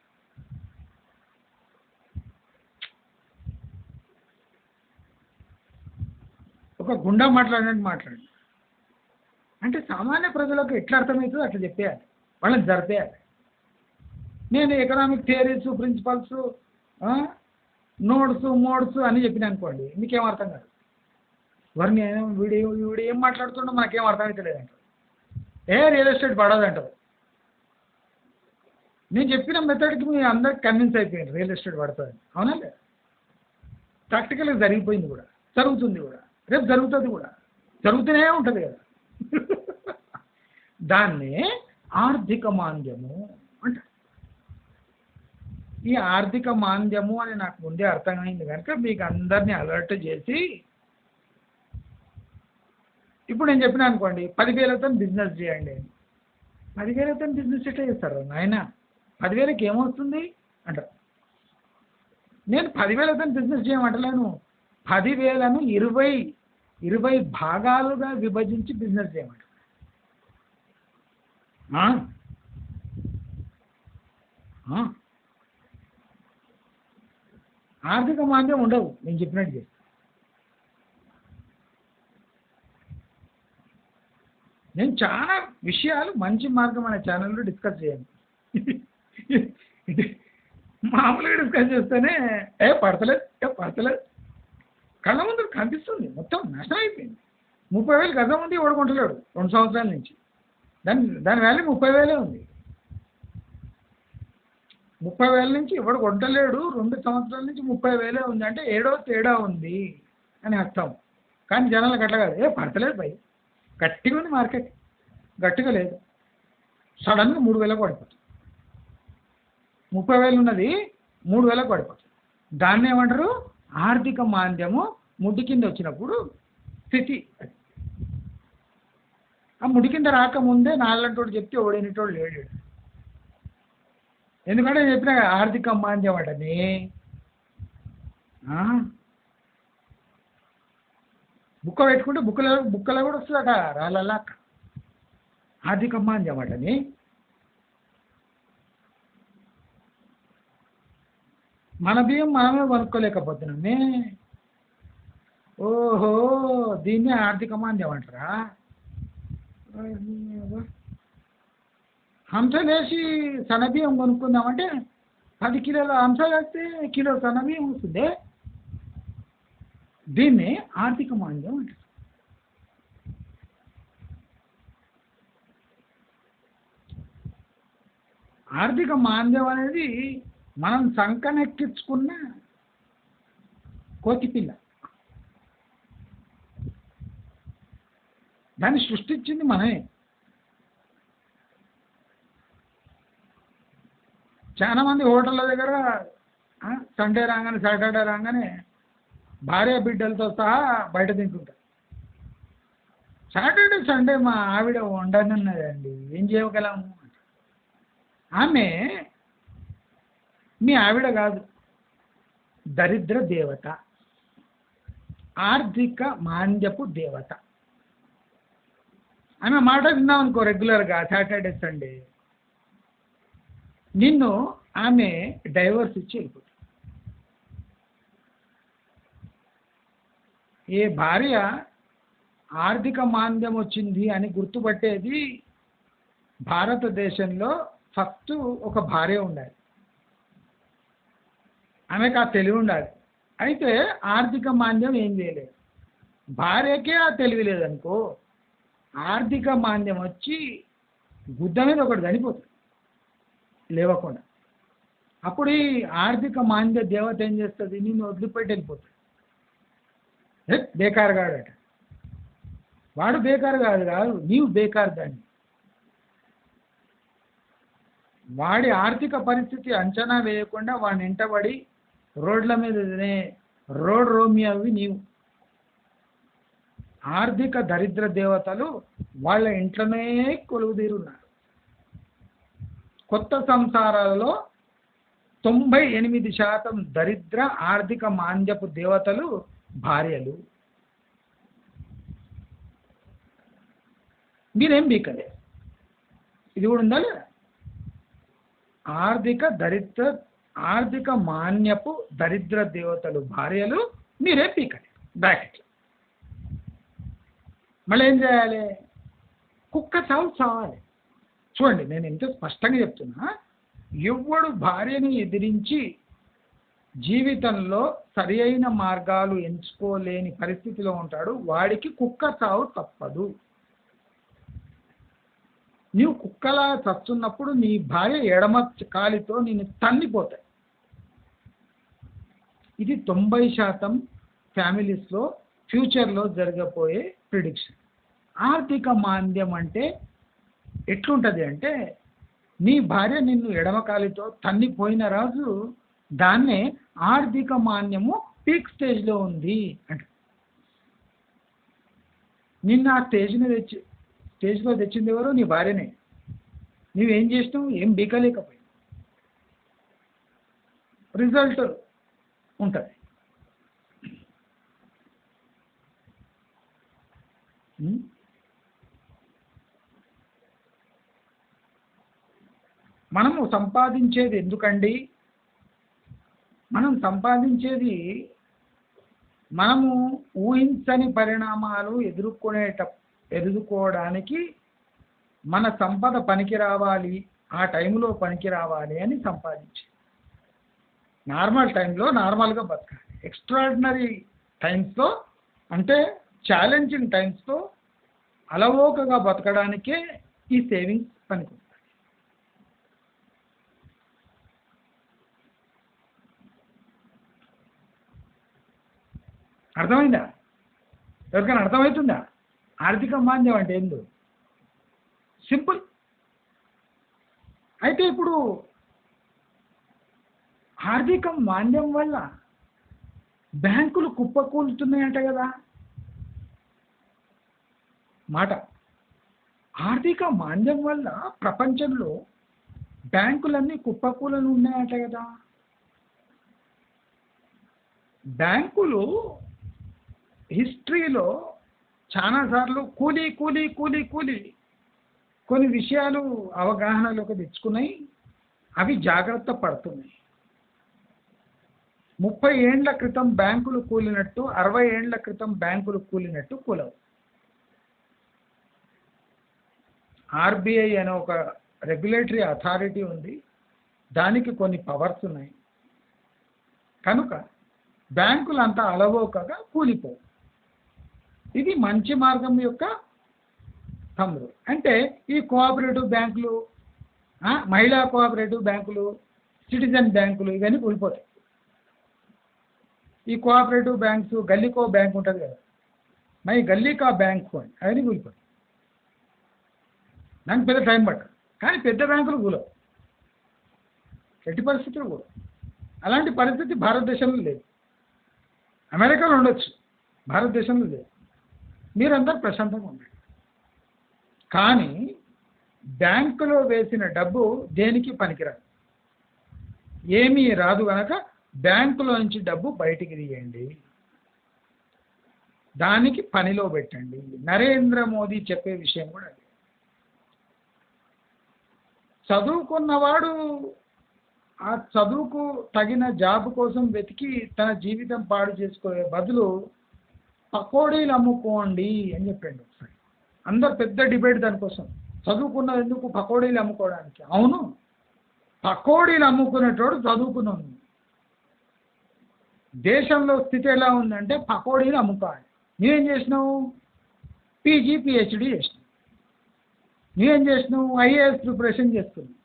ఒక గుండా మాట్లాడినట్టు మాట్లాడి అంటే సామాన్య ప్రజలకు ఎట్లా అర్థమవుతుందో అట్లా చెప్పేయాలి, వాళ్ళని జరిపేయాలి. నేను economic theories, principles, notes, modes అని చెప్పిన అనుకోండి, మీకేం అర్థం కాదు. వారిని వీడు ఏం మాట్లాడుతుండో మనకేం అర్థం అవుతలేదంటారు. Real estate పడదంటారు. నేను చెప్పిన మెథడ్కి మీరు అందరికి కన్విన్స్ అయిపోయింది రియల్ ఎస్టేట్ పడుతుంది. అవునా లేదు? ప్రాక్టికల్గా జరిగిపోయింది కూడా, జరుగుతుంది కూడా, రేపు జరుగుతుంది కూడా, జరుగుతూనే ఉంటుంది కదా. దాన్నే ఆర్థిక మాంద్యము అంటారు. ఈ ఆర్థిక మాంద్యము అని నాకు ముందే అర్థమైంది కనుక మీకు అందరినీ అలర్ట్ చేసి, ఇప్పుడు నేను చెప్పిన అనుకోండి 10,000తో బిజినెస్ చేయండి. 10,000తో బిజినెస్ ఎట్లా చేస్తారు నాయన? 10,000కి ఏమొస్తుంది అంటారు. నేను 10,000తో బిజినెస్ చేయమంటలేను, 10,000ను 20 భాగాలుగా విభజించి బిజినెస్ చేయమంట. ఆర్థిక మాంద్యం ఉండవు నేను చెప్పినట్టు చేసి. నేను చాలా విషయాలు మంచి మార్గం అనే ఛానల్లో డిస్కస్ చేయండి. మామూలుగా డిస్కస్ చేస్తేనే పడతలేదు కళ్ళ ముందు కనిపిస్తుంది, మొత్తం నష్టం అయిపోయింది. 30,000 గజం ఉంది, ఎవడు కొంటలేడు 2 సంవత్సరాల నుంచి. దాని వాల్యూ 30,000 ఉంది. 30,000 నుంచి ఎవడు కొంటలేడు, 2 సంవత్సరాల నుంచి 30,000 ఉంది అంటే ఏడో తేడా ఉంది అని అర్థం. కానీ జనాలకు అట్లా కాదు, పడతలేదు భయ్, గట్టిగా ఉంది మార్కెట్, గట్టిగా లేదు, సడన్గా 3,000 పడిపోతుంది. 30,000 ఉన్నది 3,000 పడిపోతుంది. దాన్ని ఏమంటారు? ఆర్థిక మాంద్యము. ముడ్డి కింద వచ్చినప్పుడు స్థితి. ఆ ముడి కింద రాకముందే నాలంటోడు చెప్తే ఓడేనిటోడు లేడు. ఎందుకంటే నేను చెప్పిన ఆర్థిక మాంద్యం అటని. బుక్క పెట్టుకుంటే బుక్కలో కూడా వస్తుందట రాళ్ళలా. ఆర్థిక మాంద్యం అటని. మన బియ్యం మనమే కొనుక్కోలేకపోతున్నామే. ఓహో, దీన్నే ఆర్థిక మాంద్యం అంటారా? హంసలేసి సన్నబియ్యం కొనుక్కుందామంటే 10 కిలోల హంసలు వేస్తే కిలో సన్నబియ్యం వస్తుంది. దీన్ని ఆర్థిక మాంద్యం అంటారు. ఆర్థిక మాంద్యం అనేది మనం సంకనెక్కించుకున్న కోతిపిల్ల. దాన్ని సృష్టించింది మనమే. చాలా మంది హోటళ్ళ దగ్గర సండే రాగానే, సాటర్డే రాగానే భార్య బిడ్డలతో సహా బయట తింటుంటారు. సాటర్డే సండే మా ఆవిడ వండనున్నదండి, ఏం చేయగలము? ఆమె మీ ఆవిడ కాదు, దరిద్ర దేవత, ఆర్థిక మాంద్యపు దేవత. ఆమె మాట విన్నాం అనుకో రెగ్యులర్గా సాటర్డే సండే, నిన్ను ఆమె డైవర్స్ ఇచ్చి వెళ్ళిపోతుంది. ఏ భార్య ఆర్థిక మాంద్యం వచ్చింది అని గుర్తుపట్టేది భారతదేశంలో ఫస్ట్ ఒక భార్య ఉండాలి, ఆమెకు ఆ తెలివి ఉండాలి. అయితే ఆర్థిక మాంద్యం ఏం చేయలేదు. భార్యకే ఆ తెలివి లేదనుకో, ఆర్థిక మాంద్యం వచ్చి గుద్ద మీద ఒకటి చనిపోతుంది లేవకుండా. అప్పుడు ఈ ఆర్థిక మాంద్య దేవత ఏం చేస్తుంది? నిన్ను వదిలిపెట్టి వెళ్ళిపోతుంది. బేకారు కాడట. వాడు బేకారు కాదు, నీవు బేకారు దాన్ని. వాడి ఆర్థిక పరిస్థితి అంచనా వేయకుండా వాడిని వెంటబడి రోడ్ల మీద రోడ్ రోమియోవి నీవు. ఆర్థిక దరిద్ర దేవతలు వాళ్ళ ఇంట్లోనే కొలువుదీరున్నారు. కొత్త సంసారాలలో 98% దరిద్ర ఆర్థిక మాంద్యపు దేవతలు భార్యలు. మీరేం బీకలే. ఇది కూడా ఉందా లేదా? ఆర్థిక మాన్యపు దరిద్ర దేవతలు భార్యలు, మీరే పీకలే బ్రాకెట్. మళ్ళీ ఏం చేయాలి? కుక్క చావాలి. చూడండి, నేను ఎంత స్పష్టంగా చెప్తున్నా. ఎవడు భార్యని ఎదిరించి జీవితంలో సరి అయిన మార్గాలు ఎంచుకోలేని పరిస్థితిలో ఉంటాడు, వాడికి కుక్క చావు తప్పదు. నీవు కుక్కలా చస్తున్నప్పుడు నీ భార్య ఎడమ కాలితో నిన్ను తన్నిపోతాయి. ఇది 90% ఫ్యామిలీస్లో ఫ్యూచర్లో జరగబోయే ప్రిడిక్షన్. ఆర్థిక మాంద్యం అంటే ఎట్లుంటుంది అంటే, నీ భార్య నిన్ను ఎడమకాలితో తన్నిపోయిన రోజు దాన్నే ఆర్థిక మాంద్యము పీక్ స్టేజ్లో ఉంది అంటే. నిన్న ఆ స్టేజ్లో తెచ్చింది ఎవరు? నీ భార్యనే. నువ్వేం చేసినావు? ఏం బీకలేకపోయావు. రిజల్ట్ ఉంటుంది. మనము సంపాదించేది ఎందుకండి? మనం సంపాదించేది మనము ఊహించని పరిణామాలు ఎదుర్కోవడానికి మన సంపద పనికి రావాలి, ఆ టైంలో పనికి రావాలి అని సంపాదించి. నార్మల్ టైంలో నార్మల్గా బతకాలి. ఎక్స్ట్రాడినరీ టైమ్స్లో అంటే ఛాలెంజింగ్ టైమ్స్లో అలవోకగా బతకడానికే ఈ సేవింగ్స్ పనికి. అర్థమైందా? ఎవరికైనా అర్థమవుతుందా? ఆర్థిక మాంద్యం అంటే ఏందో సింపుల్. అయితే ఇప్పుడు ఆర్థిక మాంద్యం వల్ల బ్యాంకులు కుప్పకూలుతున్నాయంట కదా. మాట, ఆర్థిక మాంద్యం వల్ల ప్రపంచంలో బ్యాంకులన్నీ కుప్పకూలని ఉన్నాయట కదా. బ్యాంకులు హిస్టరీలో చాలాసార్లు కూలీ కొన్ని విషయాలు అవగాహనలోకి తెచ్చుకున్నాయి. అవి జాగ్రత్త పడుతున్నాయి. 30 ఏండ్ల క్రితం బ్యాంకులు కూలినట్టు 60 ఏండ్ల క్రితం బ్యాంకులు కూలినట్టు కూలవు. ఆర్బీఐ అనే ఒక రెగ్యులేటరీ అథారిటీ ఉంది, దానికి కొన్ని పవర్స్ ఉన్నాయి. కనుక బ్యాంకులు అంతా అలవోకగా కూలిపోవు. ఇది మంచి మార్గం యొక్క తమ్ముడు. అంటే ఈ కోఆపరేటివ్ బ్యాంకులు, మహిళా కోఆపరేటివ్ బ్యాంకులు, సిటిజన్ బ్యాంకులు ఇవన్నీ కూలిపోతాయి. ఈ కోఆపరేటివ్ బ్యాంక్స్, గల్లీకో బ్యాంక్ ఉంటుంది కదా, మై గల్లీకా బ్యాంక్ అని, అవన్నీ కూలిపోతాయి. దానికి పెద్ద టైం పట్టదు. కానీ పెద్ద బ్యాంకులు కూలవు, ఎట్టి పరిస్థితులు కూడా. అలాంటి పరిస్థితి భారతదేశంలో లేదు. అమెరికాలో ఉండొచ్చు, భారతదేశంలో లేదు. మీరందరూ ప్రశాంతంగా ఉండండి. కానీ బ్యాంకులో వేసిన డబ్బు దేనికి పనికిరాదు, ఏమీ రాదు. కనుక బ్యాంకులో నుంచి డబ్బు బయటికి తీయండి, దానికి పనిలో పెట్టండి. నరేంద్ర మోదీ చెప్పే విషయం కూడా అది. చదువుకున్నవాడు ఆ చదువుకు తగిన జాబ్ కోసం వెతికి తన జీవితం పాడు చేసుకోవే బదులు పకోడీలు అమ్ముకోండి అని చెప్పండి ఒకసారి. అందరు పెద్ద డిబేట్ దానికోసం. చదువుకున్నది ఎందుకు? పకోడీలు అమ్ముకోవడానికి. అవును, పకోడీలు అమ్ముకునేటోడు చదువుకున్నాను. దేశంలో స్థితి ఎలా ఉందంటే పకోడీలు అమ్ముకోవాలి. నువ్వేం చేసినావు? పీజీ పిహెచ్డి చేసినావు. నువ్వేం చేసినావు? ఐఏఎస్ ప్రిపరేషన్ చేస్తున్నావు.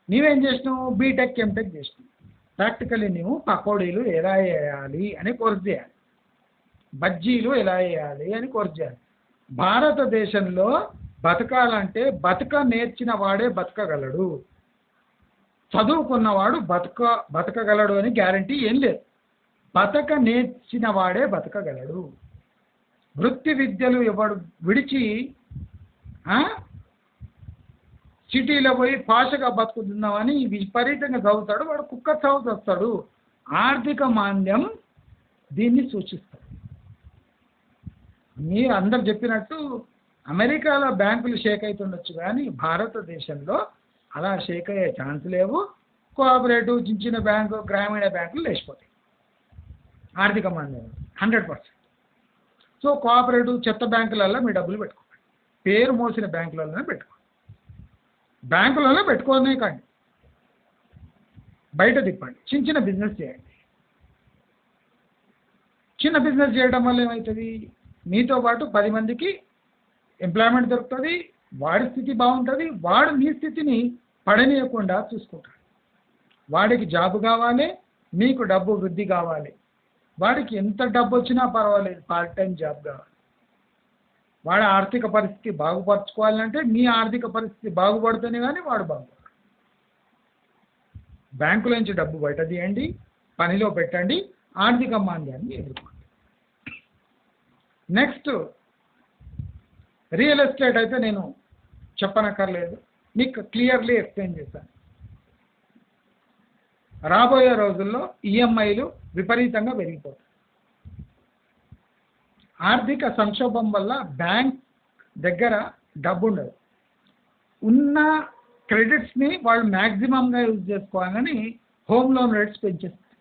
నువ్వేం చేసినావు? బీటెక్ ఎంటెక్ చేసినావు. ప్రాక్టికల్లీ నువ్వు పకోడీలు ఎలా వేయాలి అని కోర్స్ చేయాలి, బజ్జీలు ఎలా వేయాలి అని కోర్స్ చేయాలి. భారతదేశంలో బతకాలంటే బతక వాడే బతకగలడు, చదువుకున్నవాడు బతకగలడు అని గ్యారంటీ ఏం లేదు. నేర్చిన వాడే బతకగలడు. వృత్తి విద్యలు ఎవడు విడిచి సిటీలో పోయి పాషగా బతుకుతున్నామని విపరీతంగా చదువుతాడు, వాడు కుక్క చదువుతూ వస్తాడు. ఆర్థిక మాంద్యం దీన్ని సూచిస్తాడు. మీరు అందరు చెప్పినట్టు అమెరికాలో బ్యాంకులు షేక్ అవుతుండొచ్చు, కానీ భారతదేశంలో అలా షేక్ అయ్యే ఛాన్స్ లేవు. కోఆపరేటివ్ చిన్న బ్యాంకు, గ్రామీణ బ్యాంకులు లేచిపోతాయి. ఆర్థిక మాంద్యం 100%. సో కోఆపరేటివ్ చెత్త బ్యాంకులలో మీ డబ్బులు పెట్టుకోండి, పేరు మోసిన బ్యాంకులలోనే పెట్టుకోండి. బ్యాంకులలో పెట్టుకోనే కానీ బయట తిప్పండి. చిన్న బిజినెస్ చేయండి. చిన్న బిజినెస్ చేయడం వల్ల ఏమవుతుంది? మీతో పాటు 10 మందికి ఎంప్లాయ్మెంట్ దొరుకుతుంది, వాడి స్థితి బాగుంటుంది, వాడు మీ స్థితిని పడనీయకుండా చూసుకుంటాడు. వాడికి జాబ్ కావాలి, మీకు డబ్బు వృద్ధి కావాలి. వాడికి ఎంత డబ్బు వచ్చినా పర్వాలేదు, పార్ట్ టైం జాబ్ కావాలి. వాడి ఆర్థిక పరిస్థితి బాగుపరచుకోవాలంటే మీ ఆర్థిక పరిస్థితి బాగుపడితేనే కానీ వాడు బాగుపడతాడు. బ్యాంకుల నుంచి డబ్బు బయట తీయండి, పనిలో పెట్టండి, ఆర్థిక మాంద్యాన్ని ఎదుర్కోండి. నెక్స్ట్ రియల్ ఎస్టేట్ అయితే నేను చెప్పనక్కర్లేదు, మీకు క్లియర్లీ ఎక్స్ప్లెయిన్ చేశాను. రాబోయే రోజుల్లో ఈఎంఐలు విపరీతంగా పెరిగిపోతాయి. ఆర్థిక సంక్షోభం వల్ల బ్యాంక్ దగ్గర డబ్బు ఉండదు. ఉన్న క్రెడిట్స్ని వాళ్ళు మ్యాక్సిమంగా యూజ్ చేసుకోవాలని హోమ్ లోన్ రేట్స్ పెంచేస్తారు.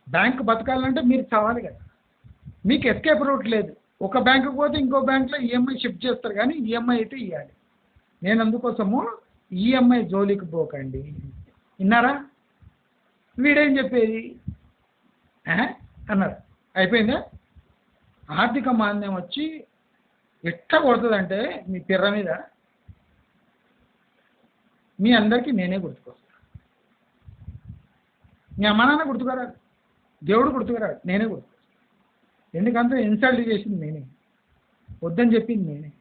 బ్యాంక్ బతకాలంటే మీరు చావాలి కదా, మీకు ఎస్కేప్ రూట్ లేదు. ఒక బ్యాంకుకి పోతే ఇంకో బ్యాంకులో ఈఎంఐ షిఫ్ట్ చేస్తారు, కానీ ఈఎంఐ అయితే ఇవ్వాలి. నేను అందుకోసము ఈఎంఐ జోలికి పోకండి, విన్నారా? వీడేం చెప్పేది అన్నారు. అయిపోయిందా? ఆర్థిక మాంద్యం వచ్చి ఎట్లా కొడుతుందంటే మీ పిర్ర మీద మీ అందరికీ నేనే గుర్తుకొస్తాను. మీ అమ్మ నాన్న గుర్తుకురాడు, దేవుడు గుర్తుకురాడు, నేనే గుర్తుకొస్తాను. ఎందుకంటే ఇన్సల్ట్ చేసింది నేనే, వద్దని చెప్పింది నేనే,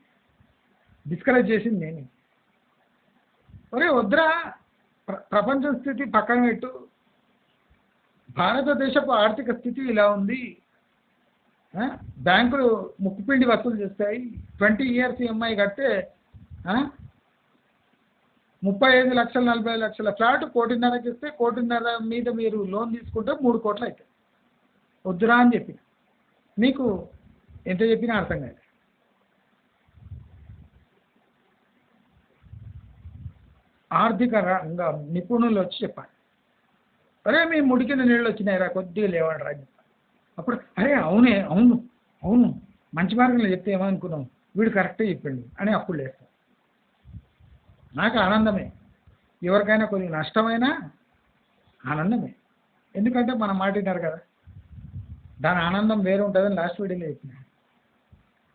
డిస్కరేజ్ చేసింది నేనే. ఒరే వద్దురా, ప్రపంచ స్థితి పక్కన పెట్టు, భారతదేశపు ఆర్థిక స్థితి ఇలా ఉంది, బ్యాంకులు ముక్కుపిండి వసూలు చేస్తాయి. 20 years ఈఎంఐ కడితే 35 లక్షలు 40 లక్షల ఫ్లాట్ 1,50,00,000 ఇస్తే 1,50,00,000 మీద మీరు లోన్ తీసుకుంటే 3 కోట్లు అవుతాయి. వద్దురా అని చెప్పి మీకు ఎంత చెప్పినా అర్థం కాదు. ఆర్థిక రంగ నిపుణులు వచ్చి చెప్పాలి, అరే మీ ముడికిన నీళ్ళు వచ్చినాయిరా, కొద్దిగా లేవండి రా. అప్పుడు అరే అవునే, అవును అవును మంచి మార్గంలో చెప్తే ఏమనుకున్నాం, వీడు కరెక్టే చెప్పిండు అని అప్పుడు లేస్తాం. నాకు ఆనందమే, ఎవరికైనా కొద్దిగా నష్టమైనా ఆనందమే. ఎందుకంటే మనం మాటిన్నారు కదా, దాని ఆనందం వేరే ఉంటుందని లాస్ట్ వీడియోలో చెప్పిన.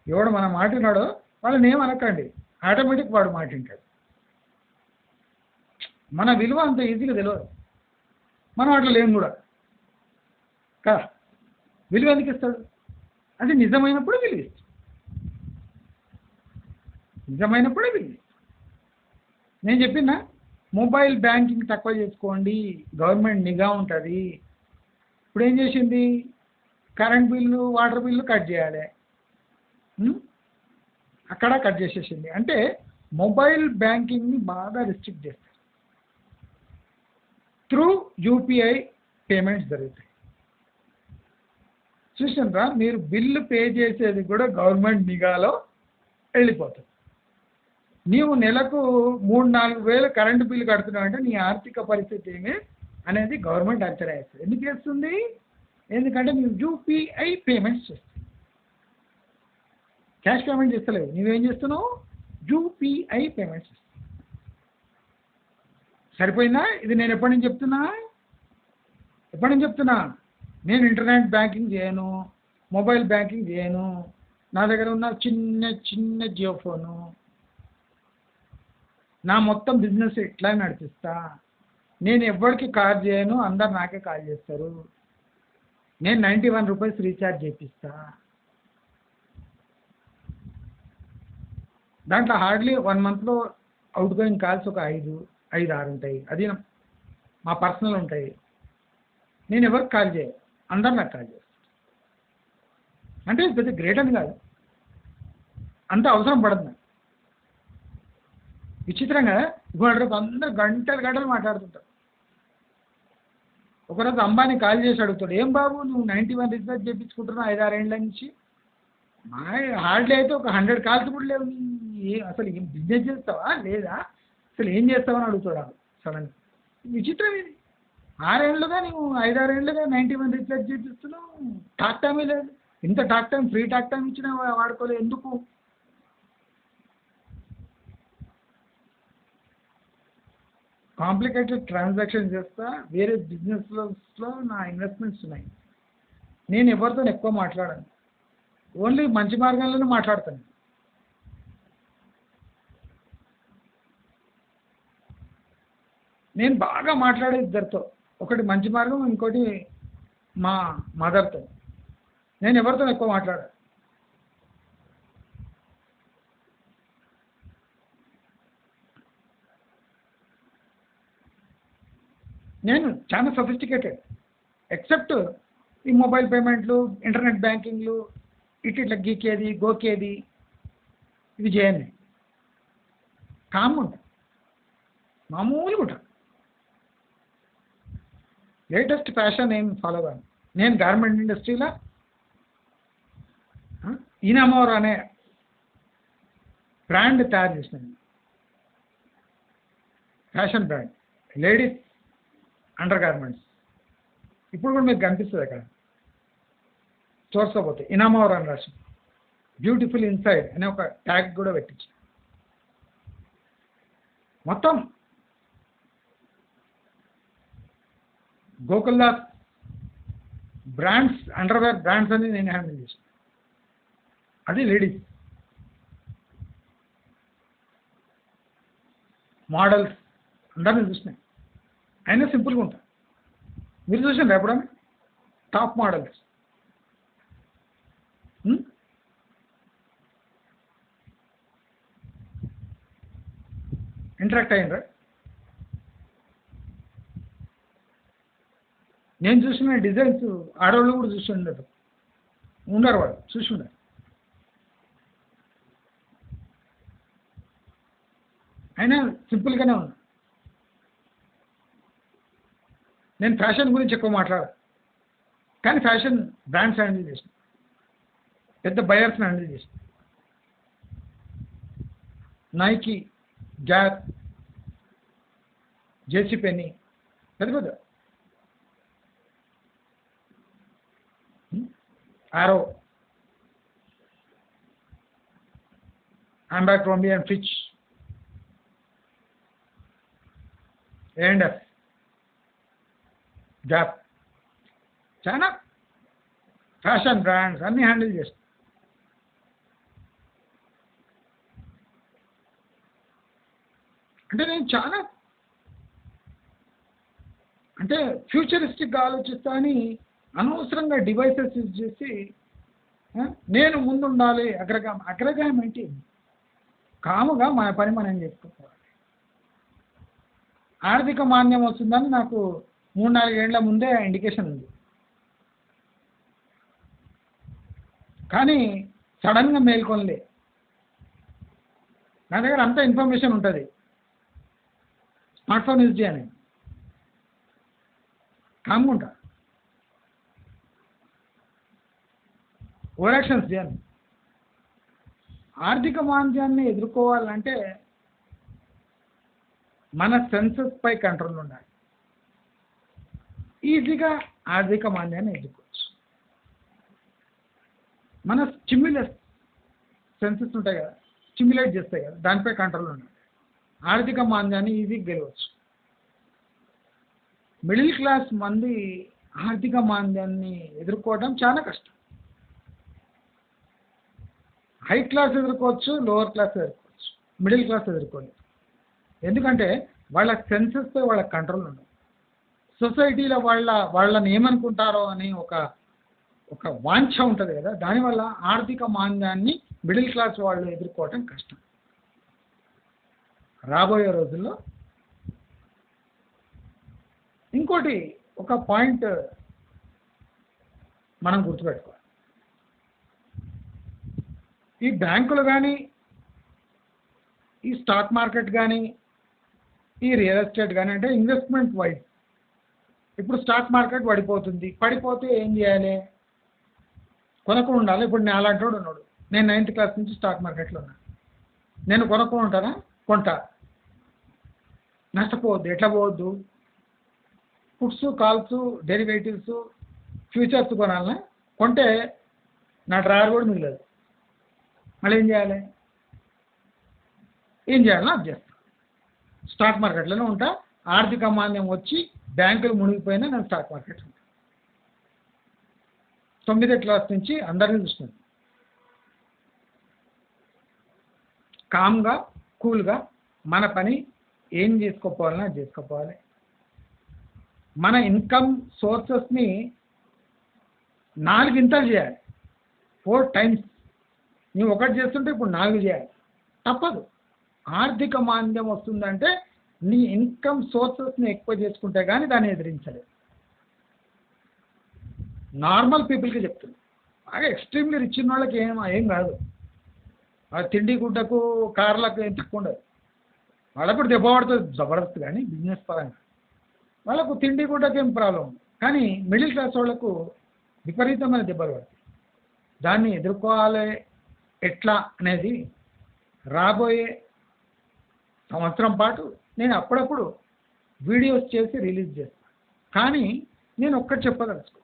ఎవడు మనం మాటినాడో వాళ్ళని ఏమనకండి, ఆటోమేటిక్ వాడు మాటింటాడు. మన విలువ అంత ఈజీగా తెలియదు, మనం అట్లా లేము కూడా కదా. విలువ ఎందుకు ఇస్తాడు? అది నిజమైనప్పుడు విలువ ఇస్తాడు, నిజమైనప్పుడే విలువ ఇస్తాడు. నేను చెప్పిన మొబైల్ బ్యాంకింగ్ తక్కువ చేసుకోండి, గవర్నమెంట్ నిఘా ఉంటుంది. ఇప్పుడు ఏం చేసింది, current bill water bill cut చేయాలి, అక్కడ కట్ చేసేసింది. అంటే మొబైల్ బ్యాంకింగ్ని బాగా రిస్ట్రిక్ట్ చేస్తారు. త్రూ యూపీఐ పేమెంట్స్ జరుగుతాయి. చూసారా, మీరు బిల్లు పే చేసేది కూడా గవర్నమెంట్ నిఘాలో వెళ్ళిపోతుంది. నీవు నెలకు 3-4 వేలు కరెంటు బిల్లు కడుతున్నావు అంటే నీ ఆర్థిక పరిస్థితి ఏమి అనేది గవర్నమెంట్ అంచనా వేస్తుంది. ఎందుకు వేస్తుంది? ఎందుకంటే నువ్వు యూపీఐ పేమెంట్స్ చేస్తావు, క్యాష్ పేమెంట్ చేస్తలేవు. నువ్వేం చేస్తున్నావు? యూపీఐ పేమెంట్స్ చేస్తావు. సరిపోయిందా? ఇది నేను ఎప్పటి నుంచి చెప్తున్నా, నేను ఇంటర్నెట్ బ్యాంకింగ్ చేయను, మొబైల్ బ్యాంకింగ్ చేయను, నా దగ్గర ఉన్న చిన్న చిన్న జియో ఫోను, నా మొత్తం బిజినెస్ ఇట్లా నడిపిస్తా, నేను ఎవరికి కాల్ చేయను, అందరు నాకే కాల్ చేస్తారు, నేను ₹91 రీఛార్జ్ చేపిస్తా. దాంట్లో హార్డ్లీ 1 మంత్లో అవుట్ గోయింగ్ కాల్స్ ఒక 5-6 ఉంటాయి, అది మా పర్సనల్ ఉంటాయి. నేను ఎవరికి కాల్ చేయ, అందరు నాకు కాల్ చేస్తారు. అంటే ఇది పెద్ద గ్రేట్ అని కాదు, అంత అవసరం పడదు నాకు. విచిత్రంగా ఇవాళ రేపు అందరు గంటలు గంటలు మాట్లాడుతుంటారు. ఒకరోజు అంబానీ కాల్ చేసి అడుగుతాడు, ఏం బాబు నువ్వు 91 రీఛార్జ్ చేయించుకుంటున్నావు 5-6 ఏళ్ళ నుంచి, మా హార్డ్లీ అయితే ఒక 100 కాల్స్ కూడా లేవు, అసలు ఏం బిజినెస్ చేస్తావా లేదా, అసలు ఏం చేస్తావని అడుగుతాడు సడన్గా. విచిత్రం ఇది, 6 ఏళ్ళుగా నువ్వు 5-6 ఏళ్ళుగా 91 రీఛార్జ్ చేపిస్తున్నావు, టాక్ టైమే లేదు, ఇంత talk time free talk time ఇచ్చినా వాడుకోలేదు ఎందుకు? కాంప్లికేటెడ్ ట్రాన్సాక్షన్ చేస్తా, వేరే బిజినెస్లో నా ఇన్వెస్ట్మెంట్స్ ఉన్నాయి, నేను ఎవరితో ఎక్కువ మాట్లాడాను, ఓన్లీ మంచి మార్గంలోనే మాట్లాడతాను. నేను బాగా మాట్లాడేది ఇద్దరితో, ఒకటి మంచి మార్గం, ఇంకోటి మా మదర్తో. నేను ఎవరితో ఎక్కువ మాట్లాడాను. నేను చాలా సఫిస్టికేటెడ్, ఎక్సెప్ట్ ఈ మొబైల్ పేమెంట్లు, ఇంటర్నెట్ బ్యాంకింగ్లు, ఇట్లా గీకేది గోకేది ఇవి చేయను. కామ్గా ఉంటా, మామూలుగా ఉంటా. లేటెస్ట్ ఫ్యాషన్ ఏం ఫాలో కాను. నేను గార్మెంట్ ఇండస్ట్రీలో ఇనామోర్ అనే బ్రాండ్ తయారు చేసినాను, fashion brand, ladies under garments. ఇప్పుడు కూడా మీకు కనిపిస్తుంది అక్కడ స్టోర్స్లో పోతే, ఇనామోర్ అని రాసి బ్యూటిఫుల్ ఇన్సైడ్ అనే ఒక ట్యాగ్ కూడా పెట్టించి, మొత్తం గోకుల్దాస్ బ్రాండ్స్, అండర్వేర్ బ్రాండ్స్ అని నేను హ్యాండిల్ చేసాను. అది లేడీస్ మోడల్స్ అందరినీ చూసినాయి, అయినా సింపుల్గా ఉంటాయి. మీరు చూసారు ఎప్పుడన్నా టాప్ మోడల్స్? ఇంటరాక్ట్ అయ్యిండ్రా? నేను చూసిన డిజైన్స్ ఆడవాళ్ళు కూడా చూసి ఉండరు, వాళ్ళు చూసి ఉండరు. అయినా సింపుల్గానే ఉన్నా. నేను ఫ్యాషన్ గురించి ఎక్కువ మాట్లాడాను, కానీ ఫ్యాషన్ బ్రాండ్స్ హ్యాండిల్ చేసిన, పెద్ద బయర్స్ని హ్యాండిల్ చేసిన. నైకీ, గ్యాప్, జేసీ పెన్నీ, పెద్ద పెద్ద, ఆరో, Abercrombie and Fitch, A&F, gap, చాలా ఫ్యాషన్ బ్రాండ్స్ అన్నీ హ్యాండిల్ చేస్తాం. అంటే నేను చాలా ఫ్యూచరిస్టిక్గా ఆలోచిస్తా అని అనవసరంగా డివైసెస్ యూజ్ చేసి నేను ముందుండాలి, అగ్రగాయం ఏంటి, కాముగా మన పని మనం చేసుకోవాలి. ఆర్థిక మాంద్యం వస్తుందని నాకు 3-4 ఏళ్ల ముందే ఇండికేషన్ ఉంది, కానీ సడన్గా మేల్కొనలే. నా దగ్గర అంత ఇన్ఫర్మేషన్ ఉంటుంది, స్మార్ట్ ఫోన్ యూజ్ చేయని కామ్గా ఉంటా, ఓవర్ యాక్షన్స్ చేయను. ఆర్థిక మాంద్యాన్ని ఎదుర్కోవాలంటే మన సెన్సెస్ పై కంట్రోల్ ఉండాలి. ఈజీగా ఆర్థిక మాంద్యాన్ని ఎదుర్కోవచ్చు. మన స్టిమ్యులస్ సెన్సెస్ ఉంటాయి కదా, స్టిమ్యులేట్ చేస్తాయి కదా, దానిపై కంట్రోల్ ఉండాలి. ఆర్థిక మాంద్యాన్ని ఈజీగా గెలవచ్చు. మిడిల్ క్లాస్ మంది ఆర్థిక మాంద్యాన్ని ఎదుర్కోవడం చాలా కష్టం. హై క్లాస్ ఎదుర్కోవచ్చు, లోవర్ క్లాస్ ఎదుర్కోవచ్చు, మిడిల్ క్లాస్ ఎదుర్కోలేదు. ఎందుకంటే వాళ్ళ సెన్సెస్తో వాళ్ళ కంట్రోల్ ఉండదు. సొసైటీలో వాళ్ళని ఏమనుకుంటారో అని ఒక వాంఛ ఉంటుంది కదా, దానివల్ల ఆర్థిక మాంద్యాన్ని మిడిల్ క్లాస్ వాళ్ళు ఎదుర్కోవటం కష్టం. రాబోయే రోజుల్లో ఇంకోటి ఒక పాయింట్ మనం గుర్తుపెట్టుకోవాలి. ఈ బ్యాంకులు కానీ, ఈ స్టాక్ మార్కెట్ కానీ, ఈ రియల్ ఎస్టేట్ కానీ అంటే ఇన్వెస్ట్మెంట్ వైజ్. ఇప్పుడు స్టాక్ మార్కెట్ పడిపోతే ఏం చేయాలి? కొనుక్కు ఉండాలి. ఇప్పుడు నేను అలాంటి ఉన్నాడు, నేను 9th క్లాస్ నుంచి స్టాక్ మార్కెట్లో ఉన్నాను. నేను కొనుక్కు ఉంటానా? కొంటా. నష్టపోవద్దు. ఎట్లా పోవద్దు? పుట్స్, కాల్స్, డెరివేటివ్స్, ఫ్యూచర్స్ కొనాలన్నా? కొంటే నా డ్రాయర్ కూడా మిగలదు. మళ్ళీ ఏం చేయాలి? అది చేస్తాను. స్టాక్ మార్కెట్లోనే ఉంటా. ఆర్థిక మాంద్యం వచ్చి బ్యాంకులు మునిగిపోయినా నేను స్టాక్ మార్కెట్ ఉంటాను. 9వ క్లాస్ నుంచి అందరినీ చూస్తున్నాను. కామ్గా, కూల్గా మన పని ఏం చేసుకోపోవాలన్నా చేసుకోపోవాలి. మన ఇన్కమ్ సోర్సెస్ని 4 ఇంతలు చేయాలి. 4 times. నువ్వు ఒకటి చేస్తుంటే ఇప్పుడు 4 చేయాలి. తప్పదు. ఆర్థిక మాంద్యం వస్తుందంటే నీ ఇన్కమ్ సోర్సెస్ని ఎక్కువ చేసుకుంటే కానీ దాన్ని ఎదిరించలేదు. నార్మల్ పీపుల్కి చెప్తుంది. బాగా ఎక్స్ట్రీమ్లీ రిచ్ ఉన్న వాళ్ళకి ఏం కాదు. ఆ తిండి గుడ్డకు, కార్లకు ఏం తక్కువ ఉండదు. వాళ్ళకు కూడా దెబ్బ పడుతుంది జబర్దస్త్, కానీ బిజినెస్ పరంగా వాళ్ళకు తిండి గుడ్డకి ఏం ప్రాబ్లం. కానీ మిడిల్ క్లాస్ వాళ్ళకు విపరీతమైన దెబ్బలు పడుతుంది. దాన్ని ఎదుర్కోవాలి ఎట్లా అనేది రాబోయే సంవత్సరం పాటు నేను అప్పుడప్పుడు వీడియోస్ చేసి రిలీజ్ చేస్తాను. కానీ నేను ఒక్కటి చెప్పదలుచుకో,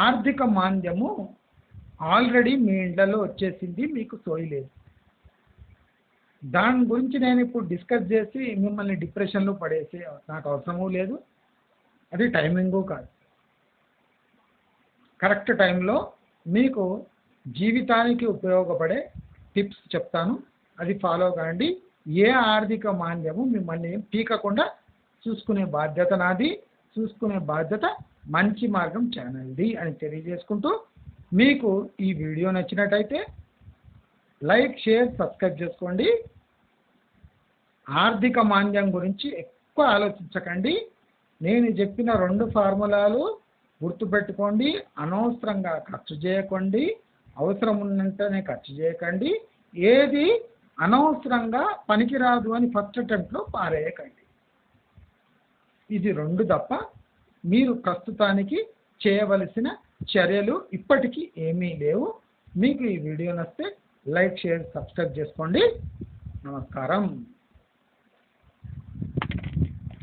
ఆర్థిక మాంద్యము ఆల్రెడీ మీ ఇండ్లలో వచ్చేసింది, మీకు సోయలేదు. దాని గురించి నేను ఇప్పుడు డిస్కస్ చేసి మిమ్మల్ని డిప్రెషన్లో పడేసి నాకు అవసరమూ లేదు. అది టైమింగు కాదు. కరెక్ట్ టైంలో మీకు జీవితానికి ఉపయోగపడే టిప్స్ చెప్తాను, అది ఫాలో కాండి. ఏ ఆర్థిక మాంద్యము మిమ్మల్ని పీకకుండా చూసుకునే బాధ్యత నాది, చూసుకునే బాధ్యత మంచి మార్గం ఛానల్ది అని తెలియజేసుకుంటూ, మీకు ఈ వీడియో నచ్చినట్టయితే లైక్, షేర్, సబ్స్క్రైబ్ చేసుకోండి. ఆర్థిక మాంద్యం గురించి ఎక్కువ ఆలోచించకండి. నేను చెప్పిన 2 ఫార్ములాలు గుర్తుపెట్టుకోండి. అనవసరంగా ఖర్చు చేయకండి, అవసరం ఉన్నంతనే ఖర్చు చేయకండి. ఏది అనవసరంగా పనికిరాదు అని ఫస్ట్ అటెంప్ట్లో పారేయకండి. ఇది 2 తప్ప మీరు ప్రస్తుతానికి చేయవలసిన చర్యలు ఇప్పటికీ ఏమీ లేవు. మీకు ఈ వీడియో నచ్చితే లైక్, షేర్, సబ్స్క్రైబ్ చేసుకోండి. నమస్కారం.